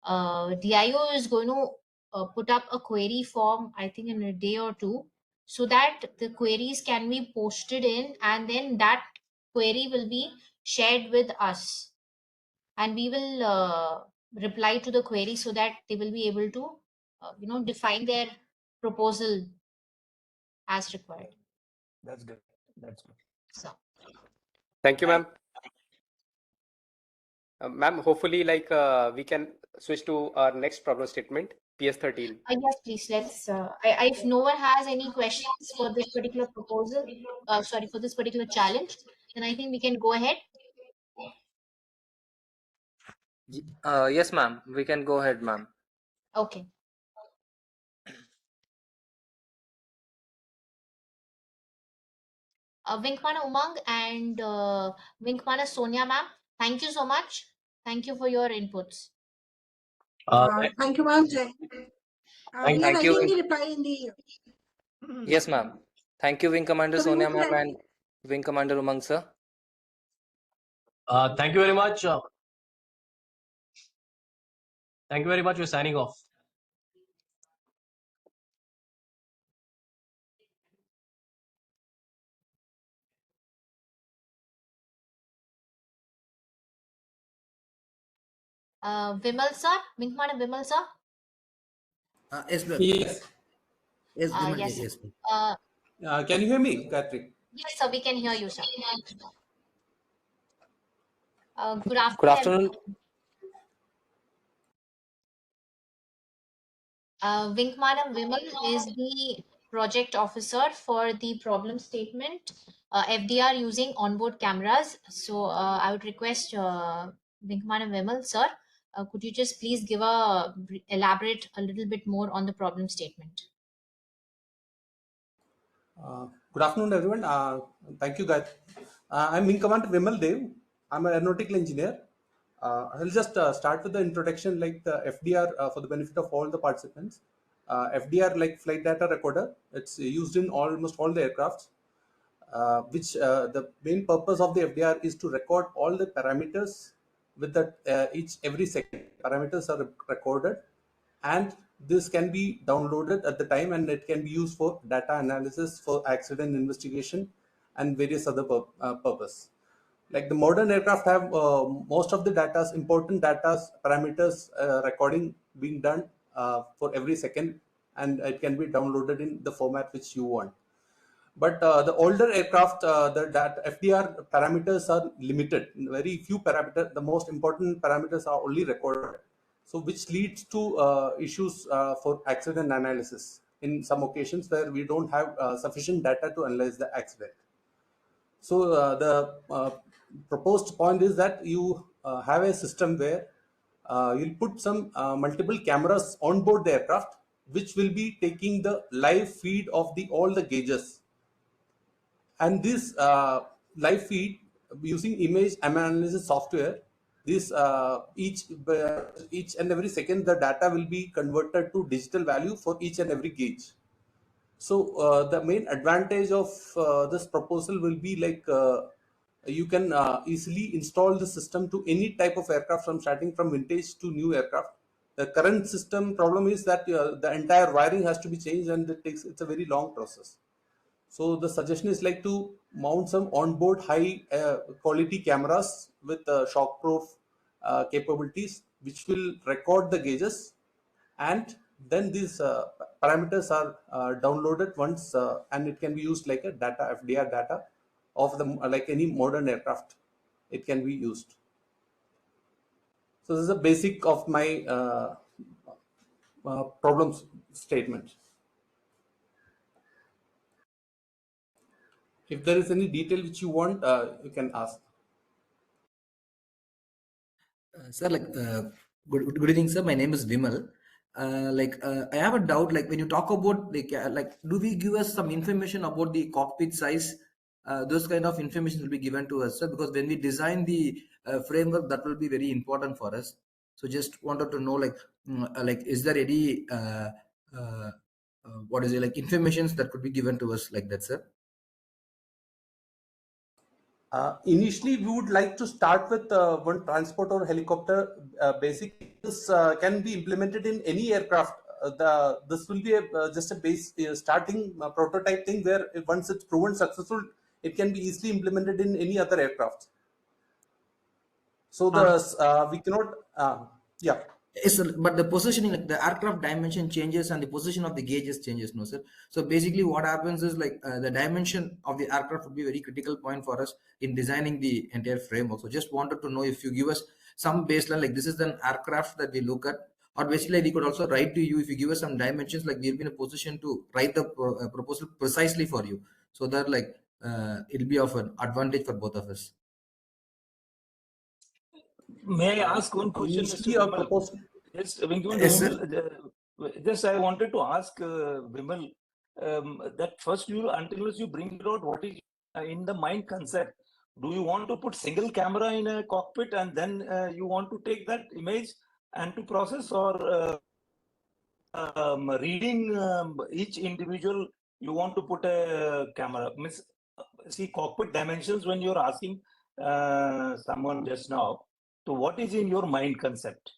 DIO is going to put up a query form, I think in a day or two, so that the queries can be posted in, and then that query will be shared with us, and we will reply to the query so that they will be able to define their proposal as required. That's good. So, thank you, ma'am. Ma'am, hopefully, we can switch to our next problem statement, PS13. yes, please. Let's. If no one has any questions for this particular proposal, for this particular challenge, then I think we can go ahead. Yes, ma'am. We can go ahead, ma'am. Okay. Venkmana Umang and Venkmana Sonia, ma'am. Thank you so much. Thank you for your inputs. Thank you, ma'am. We are Thank you. writing the reply in the. Yes, ma'am. Thank you, Wing Commander So we Sonia, would ma'am, like- and Wing Commander Umang, sir. Thank you very much. Thank you very much. We're signing off. Vimal sir, Venkmana Vimal sir. Yes, ma'am. Yes. Yes, Vimal, Yes. yes. Can you hear me, Gayatri? Yes, sir. We can hear you, sir. Good afternoon. Good afternoon. Venkmana Vimal is the project officer for the problem statement FDR using onboard cameras. So I would request Venkmana Vimal, sir, could you just please elaborate a little bit more on the problem statement? Good afternoon, everyone. Thank you, guys. I'm Wing Commander Vimal Dev. I'm an aeronautical engineer. I'll just start with the introduction, like the FDR, for the benefit of all the participants. FDR, like flight data recorder, it's used in almost all the aircrafts, which the main purpose of the FDR is to record all the parameters with that every second parameters are recorded, and this can be downloaded at the time, and it can be used for data analysis, for accident investigation, and various other purpose. Like the modern aircraft have most of the data, important data parameters recording being done for every second, and it can be downloaded in the format which you want. But the older aircraft, that FDR parameters are limited. Very few parameters, the most important parameters are only recorded. So which leads to issues for accident analysis in some occasions where we don't have sufficient data to analyze the accident. So the proposed point is that you have a system where you'll put some multiple cameras on board the aircraft, which will be taking the live feed of all the gauges. And this live feed, using image analysis software, this each and every second the data will be converted to digital value for each and every gauge. So the main advantage of this proposal will be like you can easily install the system to any type of aircraft, from starting from vintage to new aircraft. The current system problem is that the entire wiring has to be changed, and it's a very long process. So the suggestion is like to mount some onboard high quality cameras with shockproof capabilities, which will record the gauges, and then these parameters are downloaded once, and it can be used like a data, FDR data of the like any modern aircraft. It can be used. So this is a basic of my problem statement. If there is any detail which you want, you can ask. Sir, good evening, sir. My name is Vimal. I have a doubt. Like when you talk about do we give us some information about the cockpit size? Those kind of information will be given to us, sir, because when we design the framework, that will be very important for us. So just wanted to know, is there any informations that could be given to us like that, sir? Initially, we would like to start with one transport or helicopter. Basically, this can be implemented in any aircraft. This will be just a base starting prototype thing, where once it's proven successful, it can be easily implemented in any other aircraft. So we cannot, yeah. Yes, sir, but the positioning, like the aircraft dimension changes and the position of the gauges changes, no, sir. So basically what happens is the dimension of the aircraft would be a very critical point for us in designing the entire framework. So just wanted to know if you give us some baseline, like this is an aircraft that we look at, or basically we could also write to you if you give us some dimensions, like we'll be in a position to write the proposal precisely for you, so that it'll be of an advantage for both of us. May I ask one question, Mr. Vimal? Yes, I wanted to ask Vimal that first, until you bring it out, what is in the mind concept? Do you want to put single camera in a cockpit and then you want to take that image and to process, or reading each individual, you want to put a camera? See, cockpit dimensions, when you're asking someone just now, so what is in your mind concept?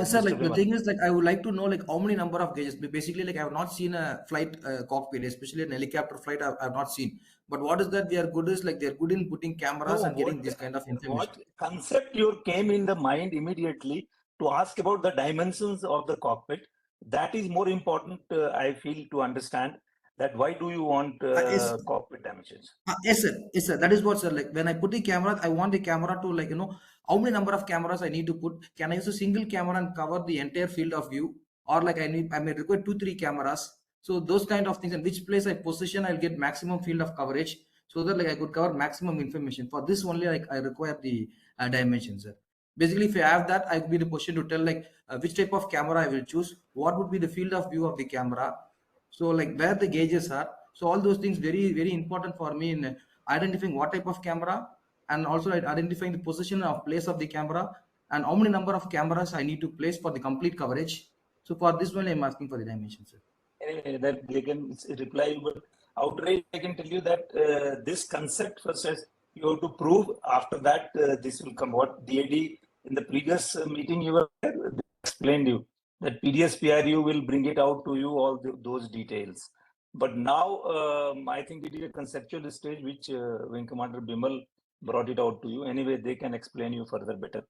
Sir, the thing is, I would like to know how many number of gauges. Basically, I have not seen a flight cockpit, especially an helicopter flight. I have not seen. But what is that they are good is they are good in putting cameras and getting this kind of information. What concept you came in the mind immediately to ask about the dimensions of the cockpit? That is more important, I feel, to understand. That why do you want cockpit dimensions? Yes, sir. Yes, sir. That is what, sir. When I put the camera, I want the camera to how many number of cameras I need to put. Can I use a single camera and cover the entire field of view, or I may require 2-3 cameras? So those kind of things, and which place I position, I'll get maximum field of coverage, so that I could cover maximum information. For this only, I require the dimensions, sir. Basically, if I have that, I will be in a position to tell which type of camera I will choose, what would be the field of view of the camera. So where the gauges are. So all those things very, very important for me in identifying what type of camera, and also identifying the position of place of the camera, and how many number of cameras I need to place for the complete coverage. So for this one, I'm asking for the dimensions, sir. Anyway, that they can reply, but outright I can tell you that this concept first, as you have to prove. After that, this will come. What DAD in the previous meeting you were there, they explained you that PDS PRU will bring it out to you, all those details. But now I think it is a conceptual stage which Wing Commander Bimal brought it out to you. Anyway, they can explain you further better.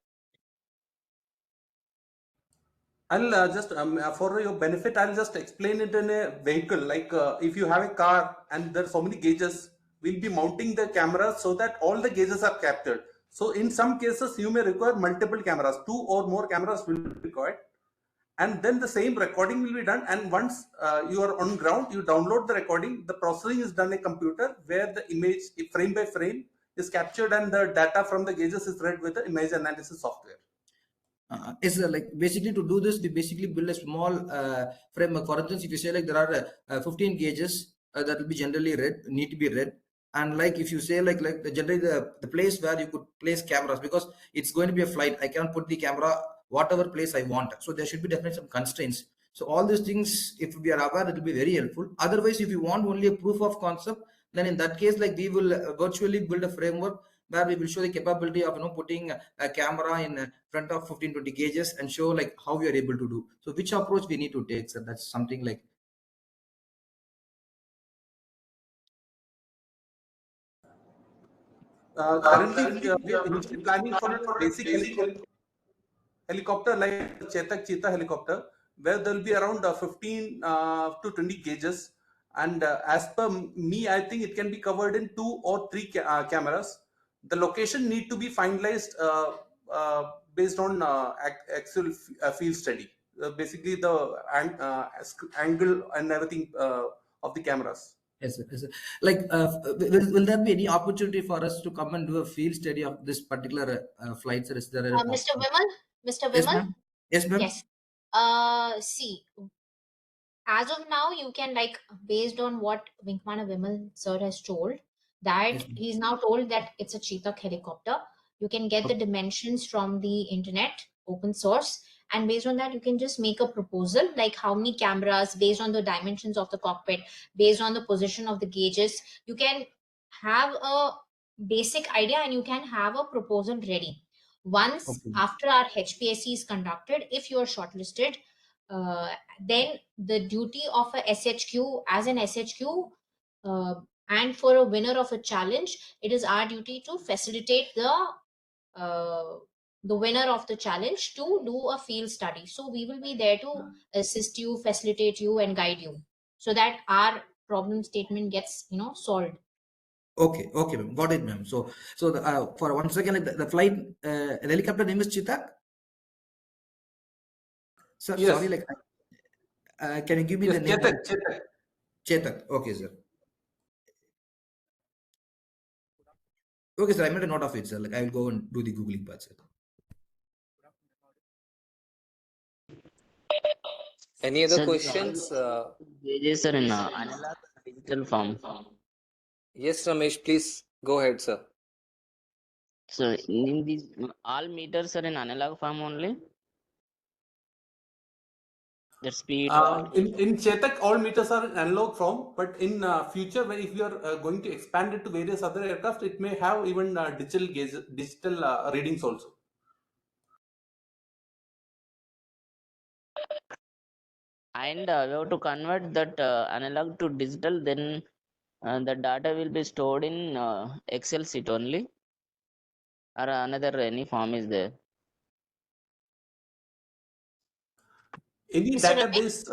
I'll just for your benefit, I'll just explain it in a vehicle. Like if you have a car and there are so many gauges, we'll be mounting the cameras so that all the gauges are captured. So in some cases, you may require multiple cameras, 2 or more cameras will be required. And then the same recording will be done. And once you are on ground, you download the recording. The processing is done in a computer where the image frame by frame is captured and the data from the gauges is read with the image analysis software. Is like basically to do this, we basically build a small framework. For instance, if you say like there are 15 gauges that will be generally read, need to be read, and like if you say like generally the place where you could place cameras, because it's going to be a flight, I cannot put the camera whatever place I want, so there should be definitely some constraints. So all these things, if we are aware, it will be very helpful. Otherwise, if you want only a proof of concept, then in that case, like we will virtually build a framework where we will show the capability of putting a camera in front of 15-20 gauges and show like how we are able to do. So which approach we need to take? So that's something like. Currently, we are initially planning for a basic helicopter like Chetak Cheetah helicopter, where there will be around 15 to 20 gauges. And as per me, I think it can be covered in 2 or 3 cameras. The location need to be finalized based on actual field study. Basically, the angle and everything of the cameras. Yes, sir. Yes, sir. Like, will there be any opportunity for us to come and do a field study of this particular flight? Sir, is there a Mr. Vimal? Mr. Yes, Vimal? ma'am. Yes, ma'am. Yes. See, as of now, you can, like, based on what Wing Commander Vimal sir has told, that Yes, he's now told that it's a Cheetah helicopter. You can get the dimensions from the internet, open source, and based on that, you can just make a proposal, like how many cameras, based on the dimensions of the cockpit, based on the position of the gauges. You can have a basic idea and you can have a proposal ready. Once after our HPSC is conducted, if you are shortlisted, then the duty of a SHQ as an SHQ, and for a winner of a challenge, it is our duty to facilitate the winner of the challenge to do a field study. So we will be there to assist you, facilitate you, and guide you, so that our problem statement gets solved. Okay, ma'am. Got it, ma'am. So for 1 second, the flight, the helicopter name is Cheetah. Sir, Yes. sorry, like, can you give me the name? Chetak. Okay, sir. Okay, sir. I made a note of it, sir. Like, I will go and do the Googling part, sir. Any other questions? Yes, sir, in analog digital form. Yes, Ramesh, please go ahead, sir. So in these all meters are in analog form only. The speed. In Chetak, all meters are in analog form, but in future, if you are going to expand it to various other aircraft, it may have even digital readings also. And we have to convert that analog to digital, then the data will be stored in Excel sheet only, or another any form is there. Any database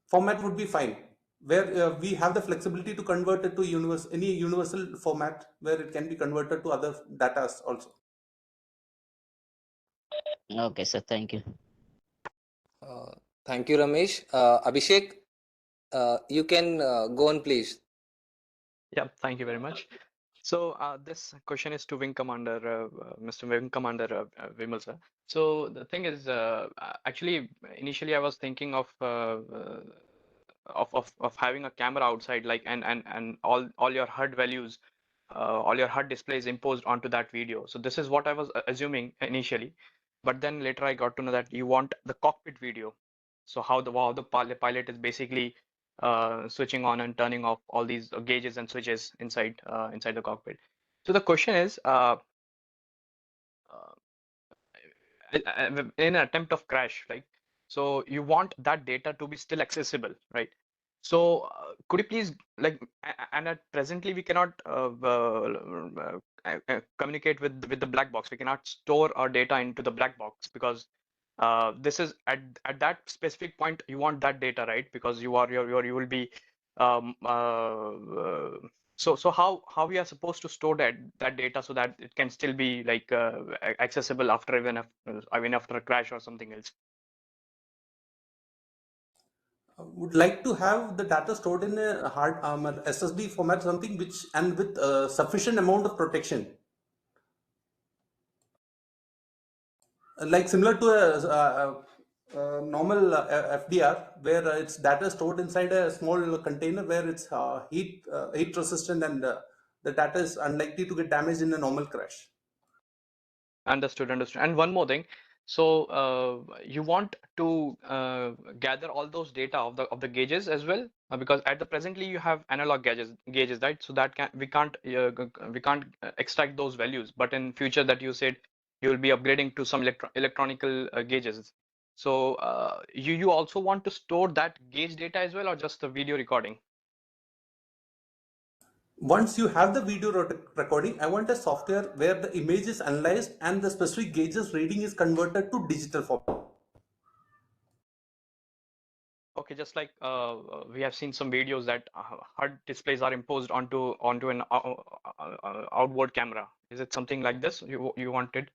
format would be fine, where we have the flexibility to convert it to any universal format where it can be converted to other data also. Okay, sir. Thank you. Thank you, Ramesh. Abhishek, you can go on, please. Yeah, thank you very much. So this question is to Wing Commander, Mr. Wing Commander Vimal sir. So the thing is, actually, initially I was thinking of having a camera outside, like and all your HUD values, all your HUD displays imposed onto that video. So this is what I was assuming initially, but then later I got to know that you want the cockpit video. So how the pilot is basically switching on and turning off all these gauges and switches inside the cockpit. So the question is, in an attempt of crash, right? So you want that data to be still accessible, right? So could you please and at presently we cannot communicate with the black box. We cannot store our data into the black box because this is at that specific point you want that data, right? Because you will be so how we are supposed to store that data so that it can still be accessible after even after a crash or something else? Would like to have the data stored in a hard SSD format, something which and with sufficient amount of protection, like similar to a normal FDR, where its data is stored inside a small container where it's heat resistant and the data is unlikely to get damaged in a normal crash. Understood. And one more thing. So you want to gather all those data of the gauges as well, because at the presently you have analog gauges, right? So that we can't extract those values. But in future that you said you will be upgrading to some electronical gauges. So you also want to store that gauge data as well, or just the video recording? Once you have the video recording, I want a software where the image is analyzed and the specific gauges reading is converted to digital format. Okay, just like we have seen some videos that HUD displays are imposed onto an outboard camera. Is it something like this you wanted?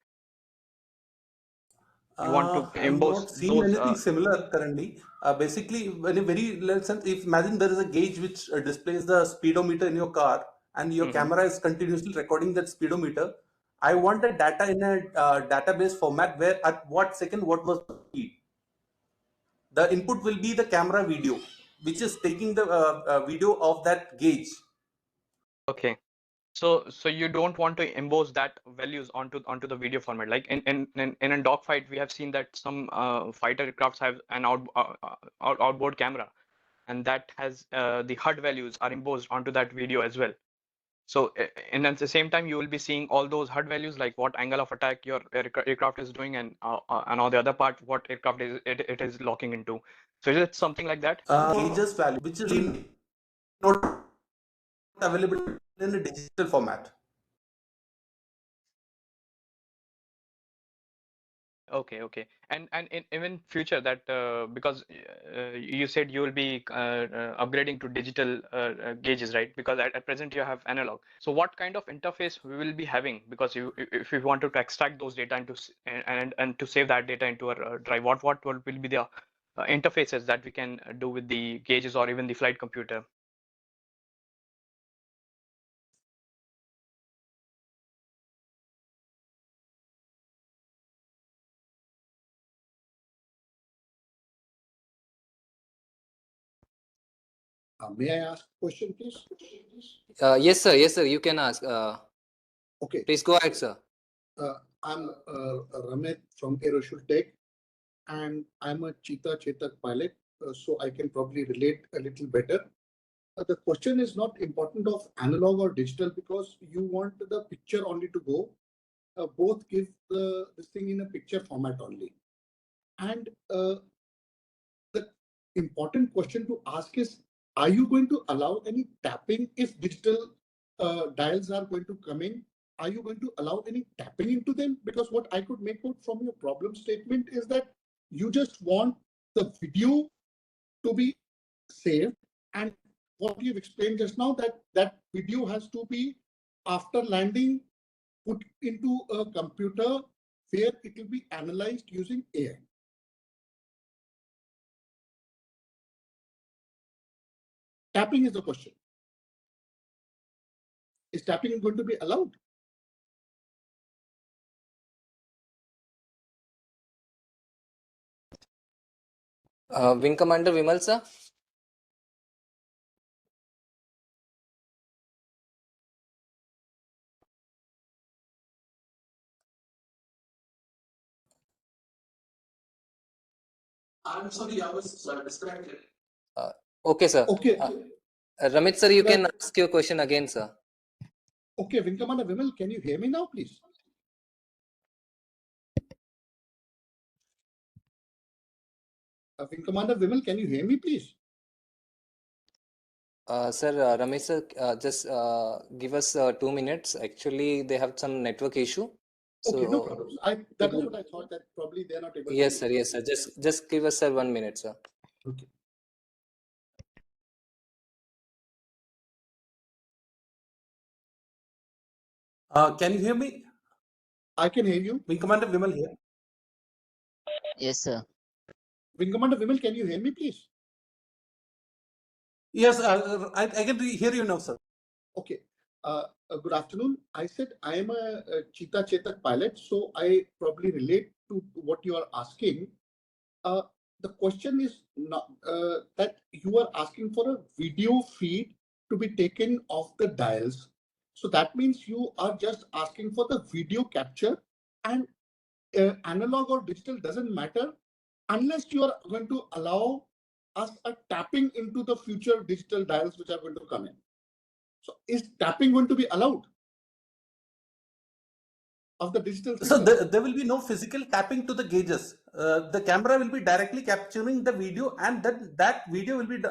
You want to I've impose not seen those? anything similar currently. Basically, in a very less sense, if imagine there is a gauge which displays the speedometer in your car and your camera is continuously recording that speedometer, I want the data in a database format where at what second what was the speed. The input will be the camera video, which is taking the video of that gauge. Okay. So you don't want to impose that values onto the video format. Like in a dogfight, we have seen that some fighter aircrafts have an outboard camera, and that has the HUD values are imposed onto that video as well. So and at the same time, you will be seeing all those HUD values, like what angle of attack your aircraft is doing, and on the other part, what aircraft it is locking into. So is it something like that? Gauges value, which is not available in a digital format. Okay. And in even future that because you said you will be upgrading to digital gauges, right? Because at present you have analog. So what kind of interface we will be having? Because if you wanted to extract those data and to save that data into a drive, what will be the interfaces that we can do with the gauges or even the flight computer? May I ask a question, please? Yes, sir. Yes, sir. You can ask. Okay. Please go ahead, sir. I'm Ramit from Aeroshoot Tech, and I'm a Chetak pilot, so I can probably relate a little better. The question is not important of analog or digital because you want the picture only to go. Both give this thing in a picture format only. And the important question to ask is, are you going to allow any tapping if digital dials are going to come in? Are you going to allow any tapping into them? Because what I could make out from your problem statement is that you just want the video to be saved, and what you've explained just now, that video has to be, after landing, put into a computer where it will be analyzed using AI. Tapping is the question. Is tapping going to be allowed? Wing Commander Vimal, sir. I'm sorry, I was distracted. Okay, sir. Okay. Ramit, sir, you can ask your question again, sir. Okay, Wing Commander Vimal, can you hear me now, please? Wing Commander Vimal, can you hear me, please? Sir, Ramesh sir, just give us 2 minutes. Actually, they have some network issue. So okay, no problems. That is what I thought, that probably they are not able yes, to. sir. Yes, sir. Just give us, sir, 1 minute, sir. Okay. Can you hear me? I can hear you. Wing Commander Vimal here. Yes, sir. Wing Commander Vimal, can you hear me, please? Yes, I can hear you now, sir. Okay. Good afternoon. I said I am a Cheetah Chetak pilot, so I probably relate to what you are asking. The question is not that you are asking for a video feed to be taken off the dials. So that means you are just asking for the video capture, and analog or digital doesn't matter unless you are going to allow us a tapping into the future digital dials which are going to come in. So is tapping going to be allowed of the digital signal? So there will be no physical tapping to the gauges. The camera will be directly capturing the video, and that video will be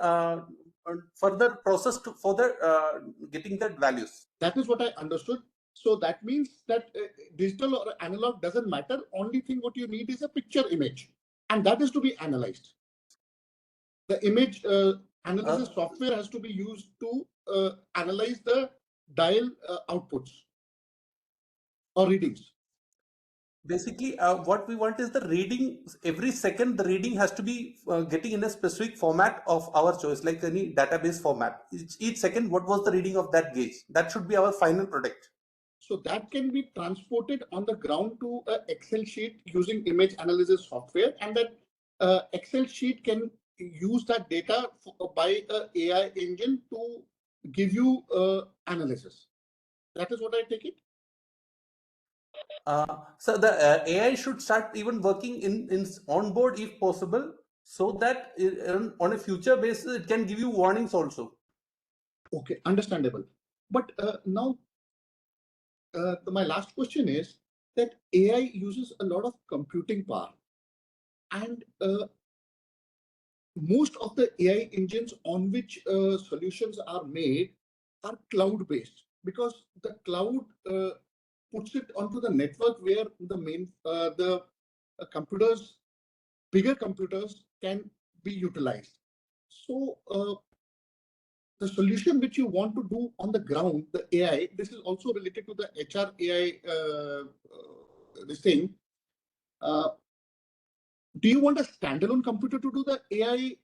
further processed for the getting the values. That is what I understood. So that means that digital or analog doesn't matter. Only thing what you need is a picture image, and that is to be analyzed. The image analysis software has to be used to analyze the dial outputs or readings. Basically, what we want is the reading. Every second, the reading has to be getting in a specific format of our choice, like any database format. Each second, what was the reading of that gauge? That should be our final product. So that can be transported on the ground to an Excel sheet using image analysis software, and that Excel sheet can use that data by an AI engine to give you analysis. That is what I take it. So the AI should start even working in onboard if possible, so that on a future basis it can give you warnings also. Okay, understandable. But now my last question is that AI uses a lot of computing power, and most of the AI engines on which solutions are made are cloud-based, because the cloud puts it onto the network where the computers, bigger computers, can be utilized. So the solution which you want to do on the ground, the AI, this is also related to the HR AI, this thing. Do you want a standalone computer to do the AI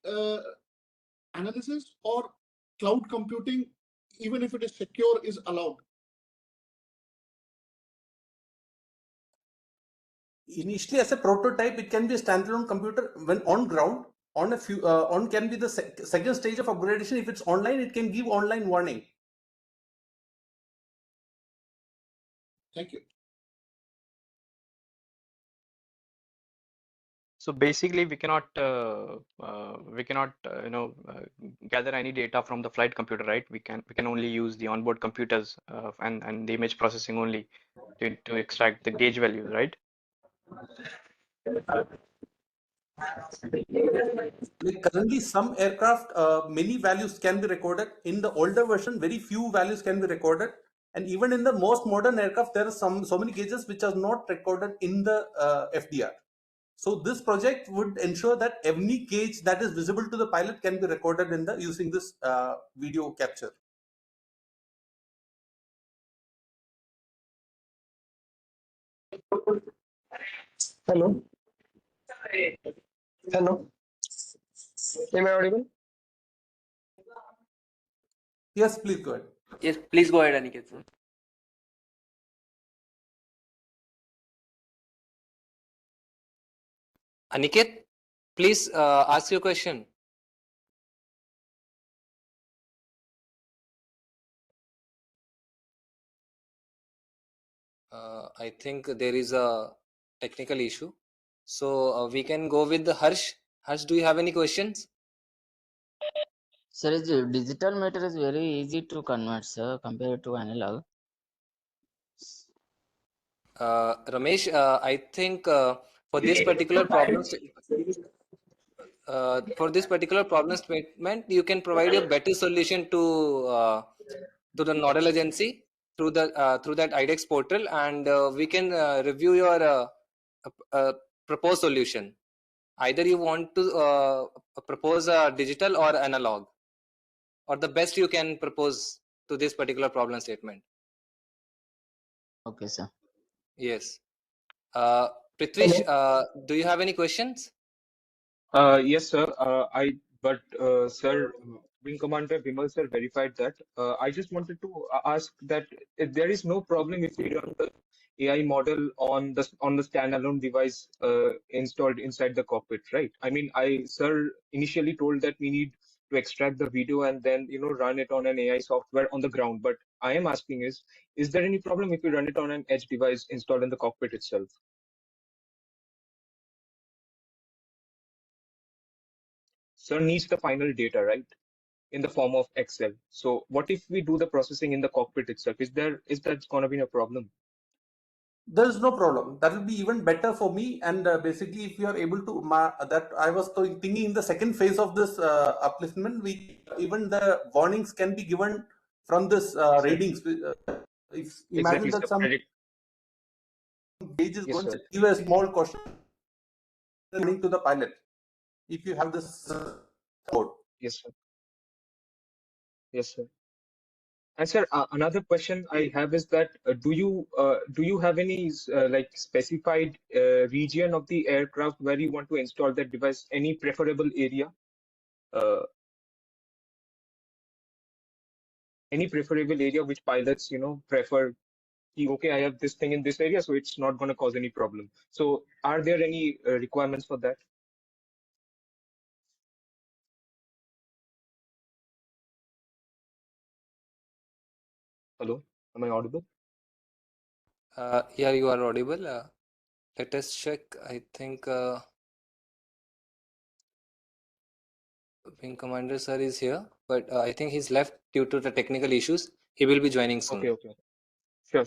analysis, or cloud computing, even if it is secure, is allowed? Initially, as a prototype, it can be a standalone computer. When on ground, on a few on can be the second stage of upgradation. If it's online, it can give online warning. Thank you. So basically, we cannot gather any data from the flight computer, right? We can only use the onboard computers and the image processing only to extract the gauge values, right? Like currently, some aircraft, many values can be recorded. In the older version, very few values can be recorded. And even in the most modern aircraft, there are so many gauges which are not recorded in the FDR. So this project would ensure that every gauge that is visible to the pilot can be recorded in the using this video capture. Hello. Hello. Am I audible? Yes, please go ahead. Yes, please go ahead, Aniket, sir. Aniket, please ask your question. I think there is a technical issue. So we can go with the Harsh. Harsh, do you have any questions? Sir, digital meter is very easy to convert, sir, compared to analog. Ramesh, I think for this particular problem, for this particular problem statement, you can provide a better solution to the nodal agency through that IDEX portal, and we can review your proposed solution. Either you want to propose a digital or analog, or the best you can propose to this particular problem statement. Okay, sir. Yes. Prithvish, do you have any questions? Yes, sir. Sir, Wing Commander Vimal sir verified that. I just wanted to ask that if there is no problem if we run the AI model on the standalone device installed inside the cockpit, right? I mean, sir initially told that we need to extract the video and then run it on an AI software on the ground. But I am asking is there any problem if we run it on an edge device installed in the cockpit itself? Sir needs the final data, right? In the form of Excel. So what if we do the processing in the cockpit itself? Is that going to be a problem? There is no problem. That will be even better for me. And basically, if you are able to, that I was thinking in the second phase of this upliftment, even the warnings can be given from this readings. If imagine Exactly, that sir. some page is Yes, going sir. to give a small question to the pilot. If you have this code. Yes, sir. Yes, sir. And sir, another question I have is that do you have any like specified region of the aircraft where you want to install that device? Any preferable area? Any preferable area which pilots prefer? Okay, I have this thing in this area, so it's not going to cause any problem. So, are there any requirements for that? Hello, am I audible? Yeah, you are audible. Let us check. I think Wing Commander sir is here, but I think he's left due to the technical issues. He will be joining soon. Okay. Sure.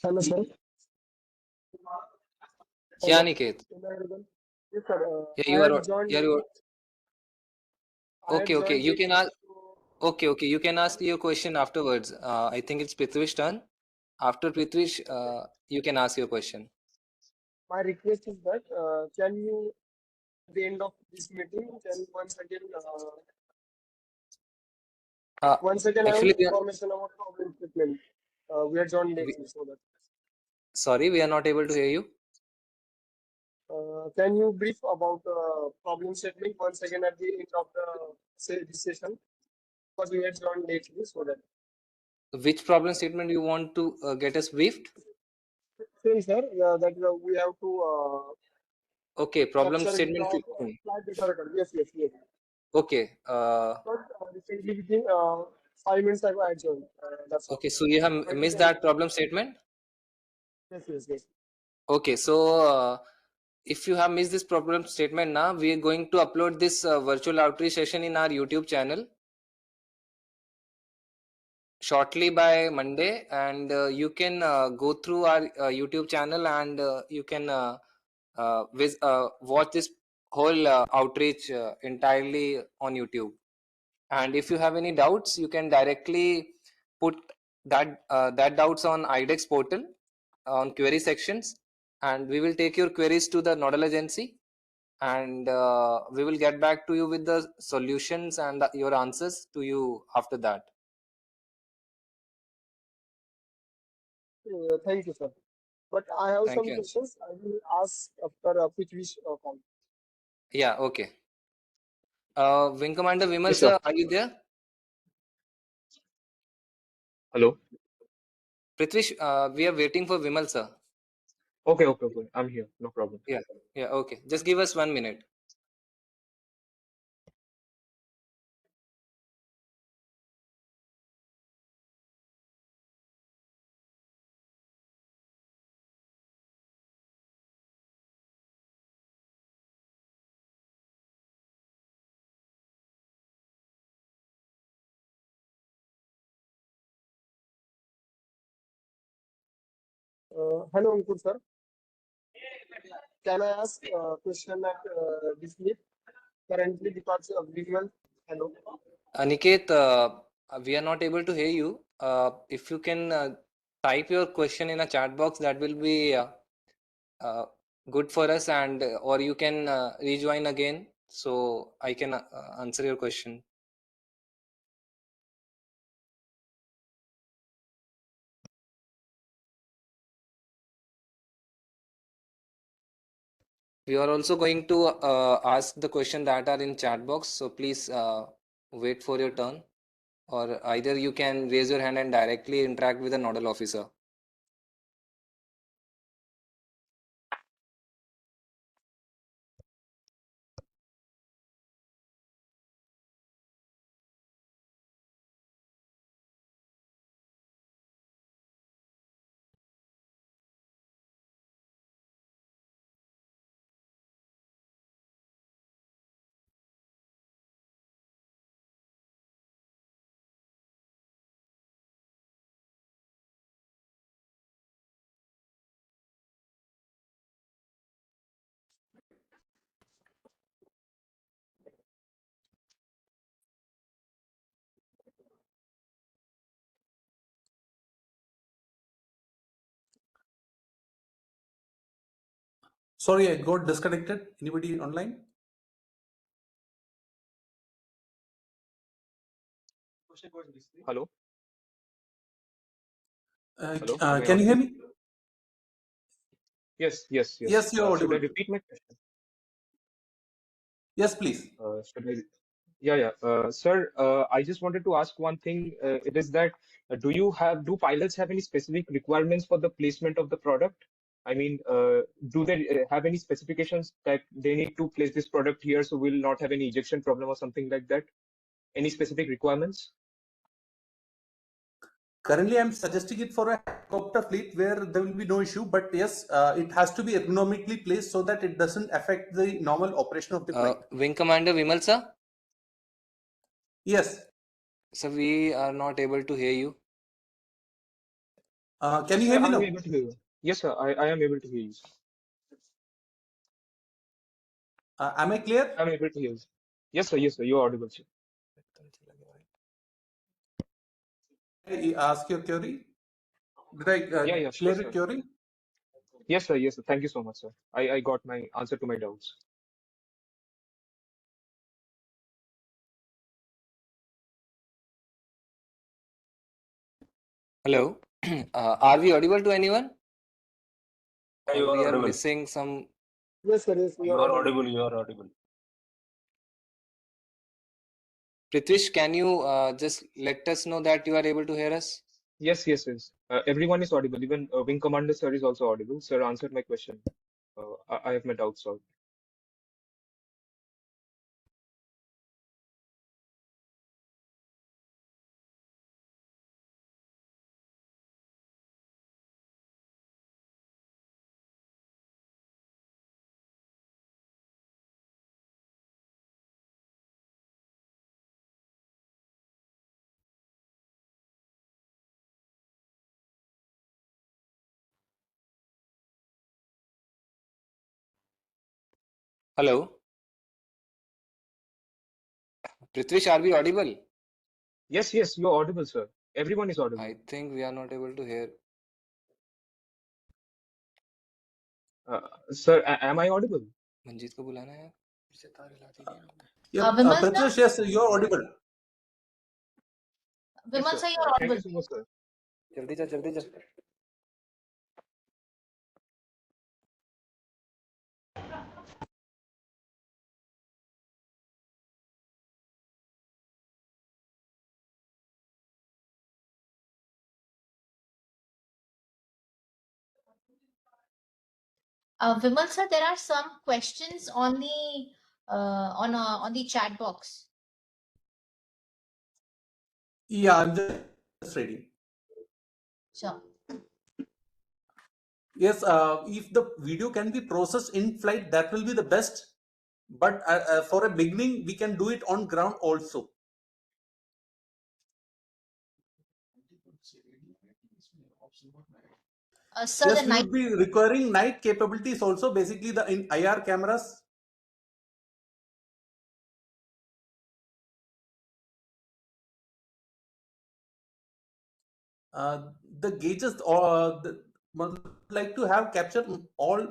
Hello, sir. Yeah, Hello. Niket. Am I audible? Yes, sir. Yeah, I you had are. joined. Yeah, you are. I had Okay. joined You late. can ask. Okay. You can ask your question afterwards. I think it's Prithvish's turn. After Prithvish, you can ask your question. My request is that can you, at the end of this meeting, can once again have Actually, information about problem statement. We had joined late, so that. sorry, we are not able to hear you. Can you brief about problem statement once again at the end of this session? Because we had joined lately, so that. Which problem statement you want to get us briefed? Same, sir. That we have to. Okay, problem Capture statement without 15. flight data record. Yes. Okay. But recently within 5 minutes ago I joined. That's all. Okay, so you have missed that problem statement? Yes. Okay, so if you have missed this problem statement now, we are going to upload this virtual outreach session in our YouTube channel shortly by Monday, and you can go through our YouTube channel and you can watch this whole outreach entirely on YouTube. And if you have any doubts, you can directly put that doubts on IDEX portal on query sections, and we will take your queries to the nodal agency, and we will get back to you with the solutions and your answers to you after that. Thank you, sir. But I have Thank some you. questions. I will ask after which call. Yeah, okay. Wing Commander Vimal Yes, sir, sir. are you there? Hello. Prithvish, we are waiting for Vimal sir. Okay. I'm here. No problem. Yeah, okay. Just give us 1 minute. Hello, Ankur sir. Can I ask a question at this meet? Currently, because of visual. Hello. Aniket, we are not able to hear you. If you can type your question in a chat box, that will be good for us, and or you can rejoin again so I can answer your question. We are also going to ask the question that are in chat box, so please wait for your turn, or either you can raise your hand and directly interact with the nodal officer. Sorry, I got disconnected. Anybody online? Hello. Hello. Can you hear me? Yes, yes, yes. Yes, you're Should I audible. repeat my question? Yes, please. Should I? Yeah. Sir, I just wanted to ask one thing. It is that do pilots have any specific requirements for the placement of the product? I mean, do they have any specifications that they need to place this product here so we'll not have any ejection problem or something like that? Any specific requirements? Currently, I'm suggesting it for a helicopter fleet where there will be no issue, but yes, it has to be ergonomically placed so that it doesn't affect the normal operation of the flight. Wing Commander Vimal sir? Yes. So we are not able to hear you. Can you hear me now? I'm able to hear you. Yes, sir. I am able to hear you. Am I clear? I'm able to hear you. Yes, sir. Yes, sir. You're audible, sir. I ask your query? Did I Yeah, sure, clear sir. your query? Yes, sir. Yes, sir. Thank you so much, sir. I got my answer to my doubts. Hello. Are we audible to anyone? You Or we are are audible. missing some. Yes, sir. Yes, You are audible. You are audible. Prithvish, can you just let us know that you are able to hear us? Yes. Everyone is audible. Even Wing Commander sir is also audible. Sir answered my question. I have my doubts solved. Hello. Prithvish, are we audible? Yes, you're audible, sir. Everyone is audible. I think we are not able to hear. Sir, am I audible? Manjeet को बुलाना है Yeah, Vimal sir? Prithvish, yes, you're audible. Vimal Yes, sir, sir. you're Thank audible. you so much, sir. जल्दी जा Vimal sir, there are some questions on the chat box. Yeah, I'm just ready. Sure. Yes, if the video can be processed in flight, that will be the best. But for a beginning, we can do it on ground also. Sir, Yes, the we night. would be requiring night capabilities also, basically the in IR cameras. The gauges would like to have captured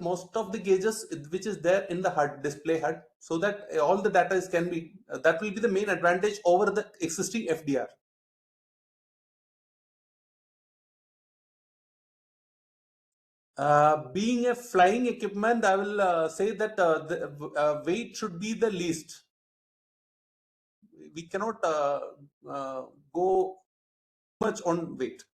most of the gauges which is there in the HUD display HUD, so that all the data can be that will be the main advantage over the existing FDR. Being a flying equipment, I will say that the weight should be the least. We cannot go much on weight.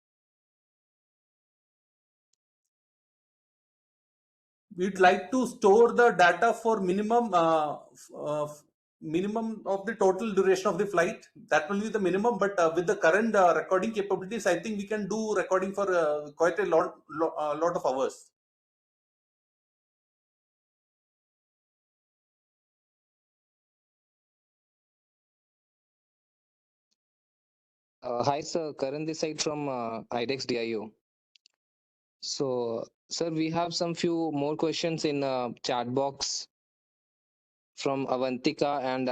We'd like to store the data for minimum of the total duration of the flight. That will be the minimum, but with the current recording capabilities, I think we can do recording for quite a lot of hours. Hi, sir. Karan this side from IDEX DIO. So, sir, we have some few more questions in chat box from Avantika and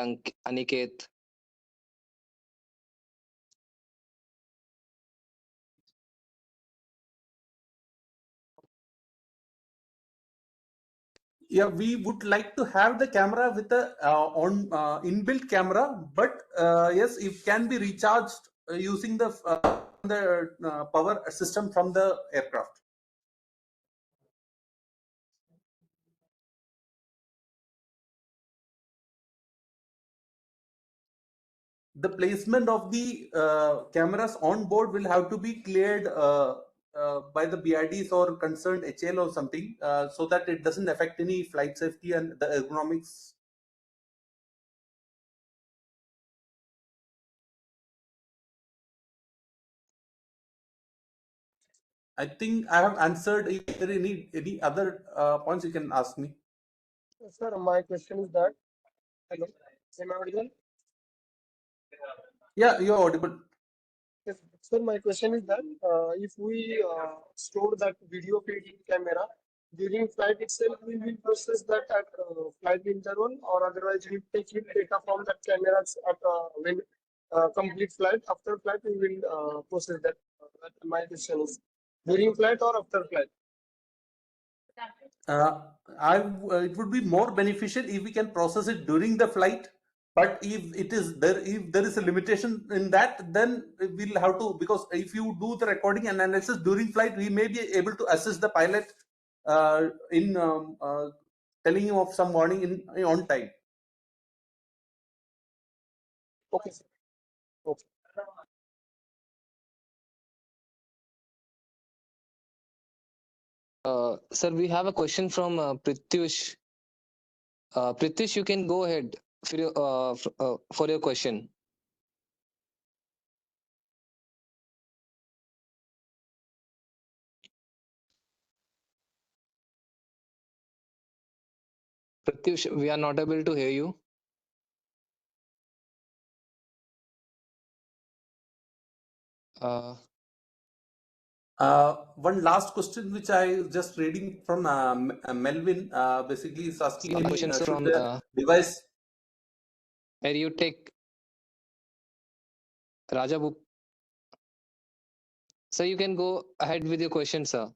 Aniket. Yeah, we would like to have the camera with a inbuilt camera, but yes, it can be recharged using the power system from the aircraft. The placement of the cameras on board will have to be cleared by the BIDs or concerned HL or something, so that it doesn't affect any flight safety and the ergonomics. I think I have answered. If there are any other points, you can ask me. Sir, my question is that, hello, am I audible? Yeah, you're audible. Yes, sir, my question is that if we store that video feed in camera during flight itself, we will process that at flight interval, or otherwise we take in data from that camera at when complete flight. After flight, we will process that. That my question is during flight or after flight. It would be more beneficial if we can process it during the flight. But if there is a limitation in that, then we'll have to, because if you do the recording and analysis during flight, we may be able to assist the pilot in telling him of some warning on time. Okay, sir. Okay. Sir, we have a question from Prityush. Prityush, you can go ahead for your question. Prityush, we are not able to hear you. One last question, which I just reading from Melvin, basically is asking Some any questions should from the device. where you take Rajabu. So you can go ahead with your question, sir.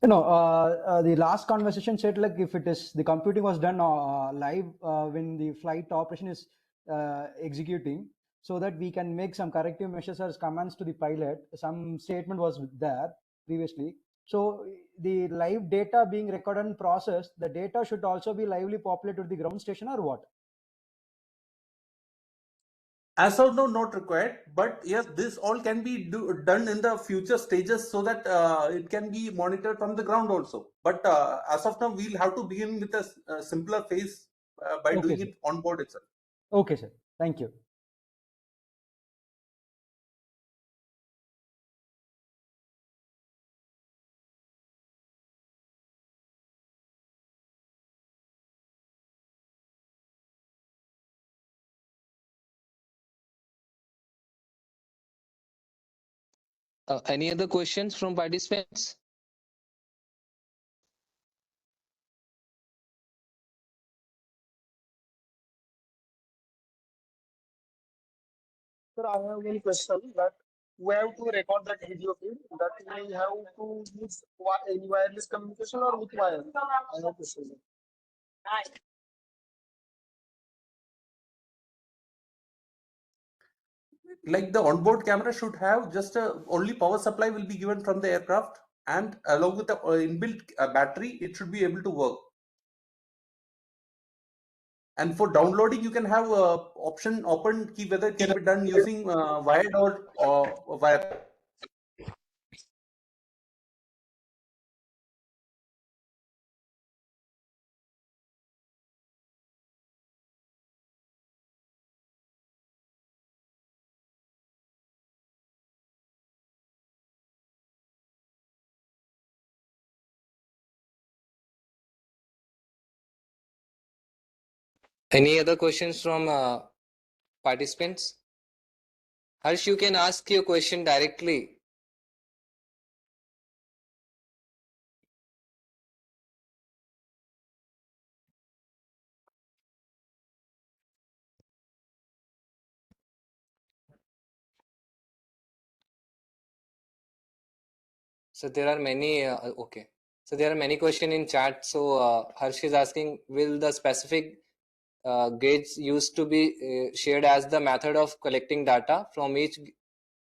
The last conversation said like if it is the computing was done live when the flight operation is executing, so that we can make some corrective measures as commands to the pilot. Some statement was there previously. So the live data being recorded and processed, the data should also be lively populated to the ground station or what? As of now, not required, but yes, this all can be done in the future stages, so that it can be monitored from the ground also. But as of now, we'll have to begin with a simpler phase by Okay, doing sir. it on board itself. Okay, sir. Thank you. Any other questions from participants? Sir, I have one question that we have to record that video feed that we have to use any wireless communication or with wire. I have a question. Like the onboard camera should have just only power supply will be given from the aircraft, and along with the inbuilt battery, it should be able to work. And for downloading, you can have option open key, whether it can be done using wired or wire. Any other questions from participants? Harsh, you can ask your question directly. So there are many, okay. So there are many questions in chat. So Harsh is asking, will the specific gauge used to be shared as the method of collecting data from each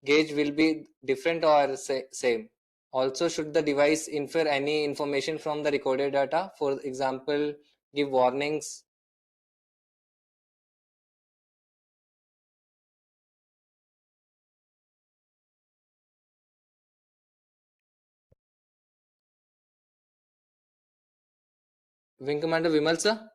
gauge will be different or same? Also, should the device infer any information from the recorded data? For example, give warnings. Wing Commander Vimal sir?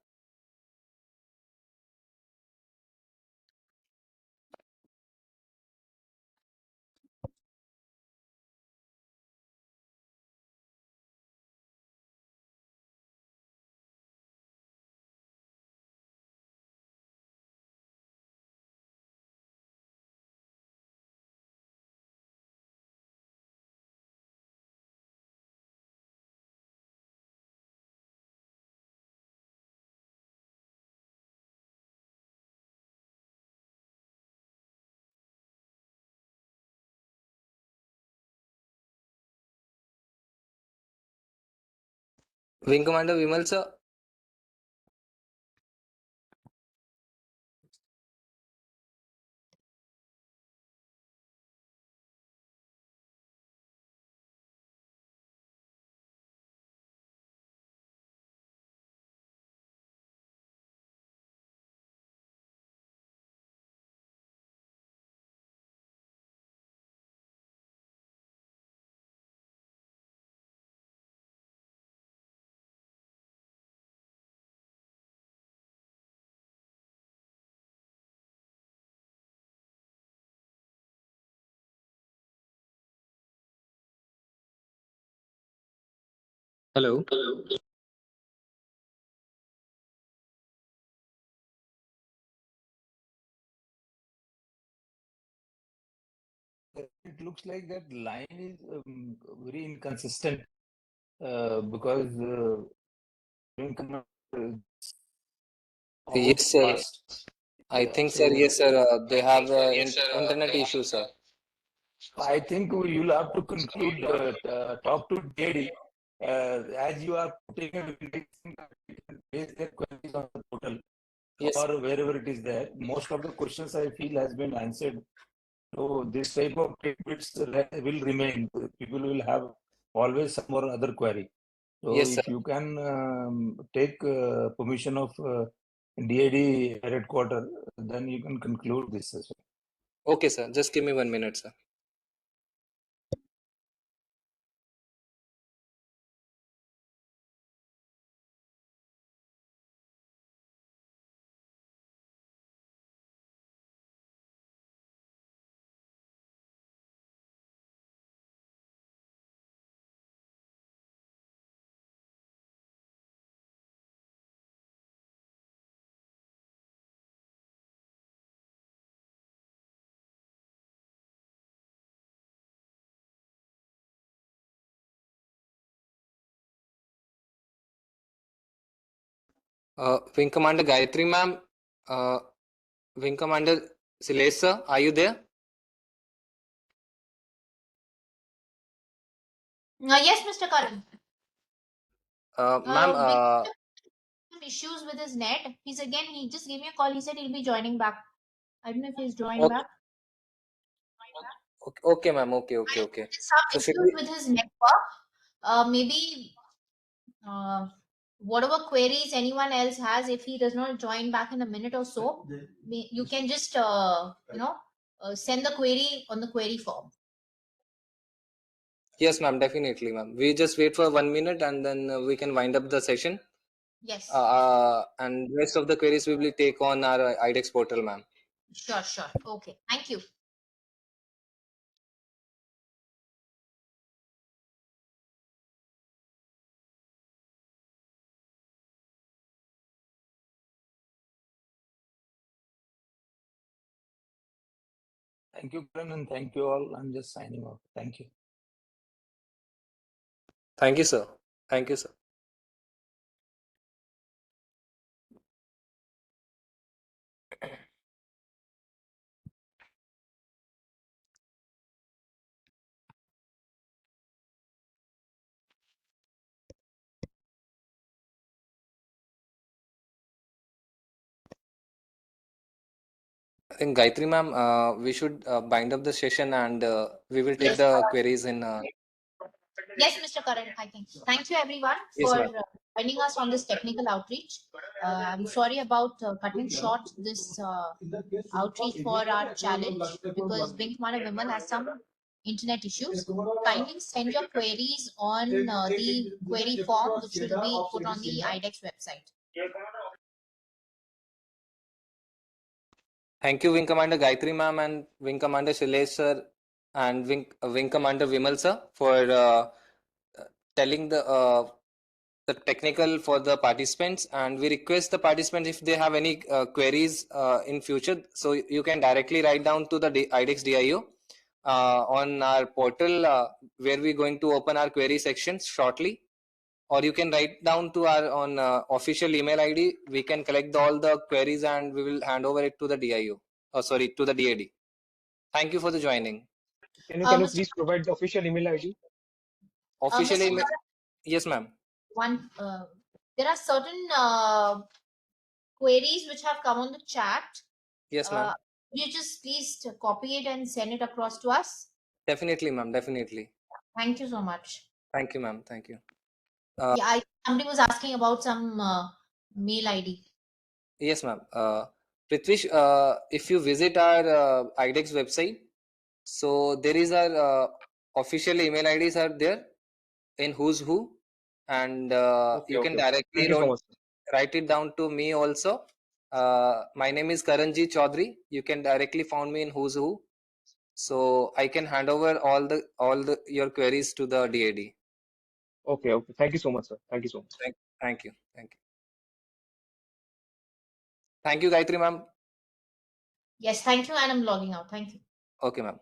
Wing Commander Vimal sir? Hello. It looks like that line is very inconsistent because Yes, sir. I think, sir, yes, sir. They have internet issues, sir. I think you'll have to conclude, talk to JD. As you are putting a base their queries on the portal or wherever it is there. Most of the questions I feel has been answered. So this type of tidbits will remain. People will have always some or other query. So Yes, if sir. you can take permission of DAD headquarter, then you can conclude this session. Okay, sir. Just give me 1 minute, sir. Wing Commander Gayatri ma'am, Wing Commander Silesh sir, are you there? Yes, Mr. Karan. Ma'am, Some issues with his net. He just gave me a call. He said he'll be joining back. I don't know if he's joined okay, back. okay, ma'am, okay. Some So should issues with his network. Maybe whatever queries anyone else has, if he does not join back in a minute or so, you can just send the query on the query form. Yes, ma'am, definitely, ma'am. We just wait for 1 minute and then we can wind up the session. Yes. And rest of the queries we will take on our IDEX portal, ma'am. Sure. Okay. Thank you. Thank you, Karan, and thank you all. I'm just signing off. Thank you. Thank you, sir. Thank you, sir. I think Gayatri ma'am, we should bind up the session and we will take Yes. the queries in. Yes, Mr. Karan, I think. Thank you, everyone, Yes, for ma'am. joining us on this technical outreach. I'm sorry about cutting short this outreach for our challenge because Wing Commander Vimal has some internet issues. Kindly send your queries on the query form, which will be put on the IDEX website. Thank you, Wing Commander Gayatri ma'am and Wing Commander Shilesh sir and Wing Commander Vimal sir for telling the technical for the participants, and we request the participants if they have any queries in future, so you can directly write down to the IDEX DIO on our portal where we're going to open our query sections shortly, or you can write down to our on official email ID. We can collect all the queries and we will hand over it to the DIO. To the DAD. Thank you for the joining. Can you please provide the official email ID? Official Mr. email. Karan, Yes, ma'am. there are certain queries which have come on the chat. Yes, ma'am. You just please copy it and send it across to us. Definitely, ma'am. Definitely. Thank you so much. Thank you, ma'am. Thank you. Yeah, somebody was asking about some mail ID. Yes, ma'am. Prithvish, if you visit our IDEX website, so there is our official email IDs are there in Who's Who, and you can directly write it down to me also. My name is Karanji Chaudhary. You can directly find me in Who's Who, so I can hand over all your queries to the DAD. Okay. Thank you so much, sir. Thank you so much. Thank you. Thank you, Gayatri ma'am. Yes, thank you, and I'm logging out. Thank you. Okay, ma'am.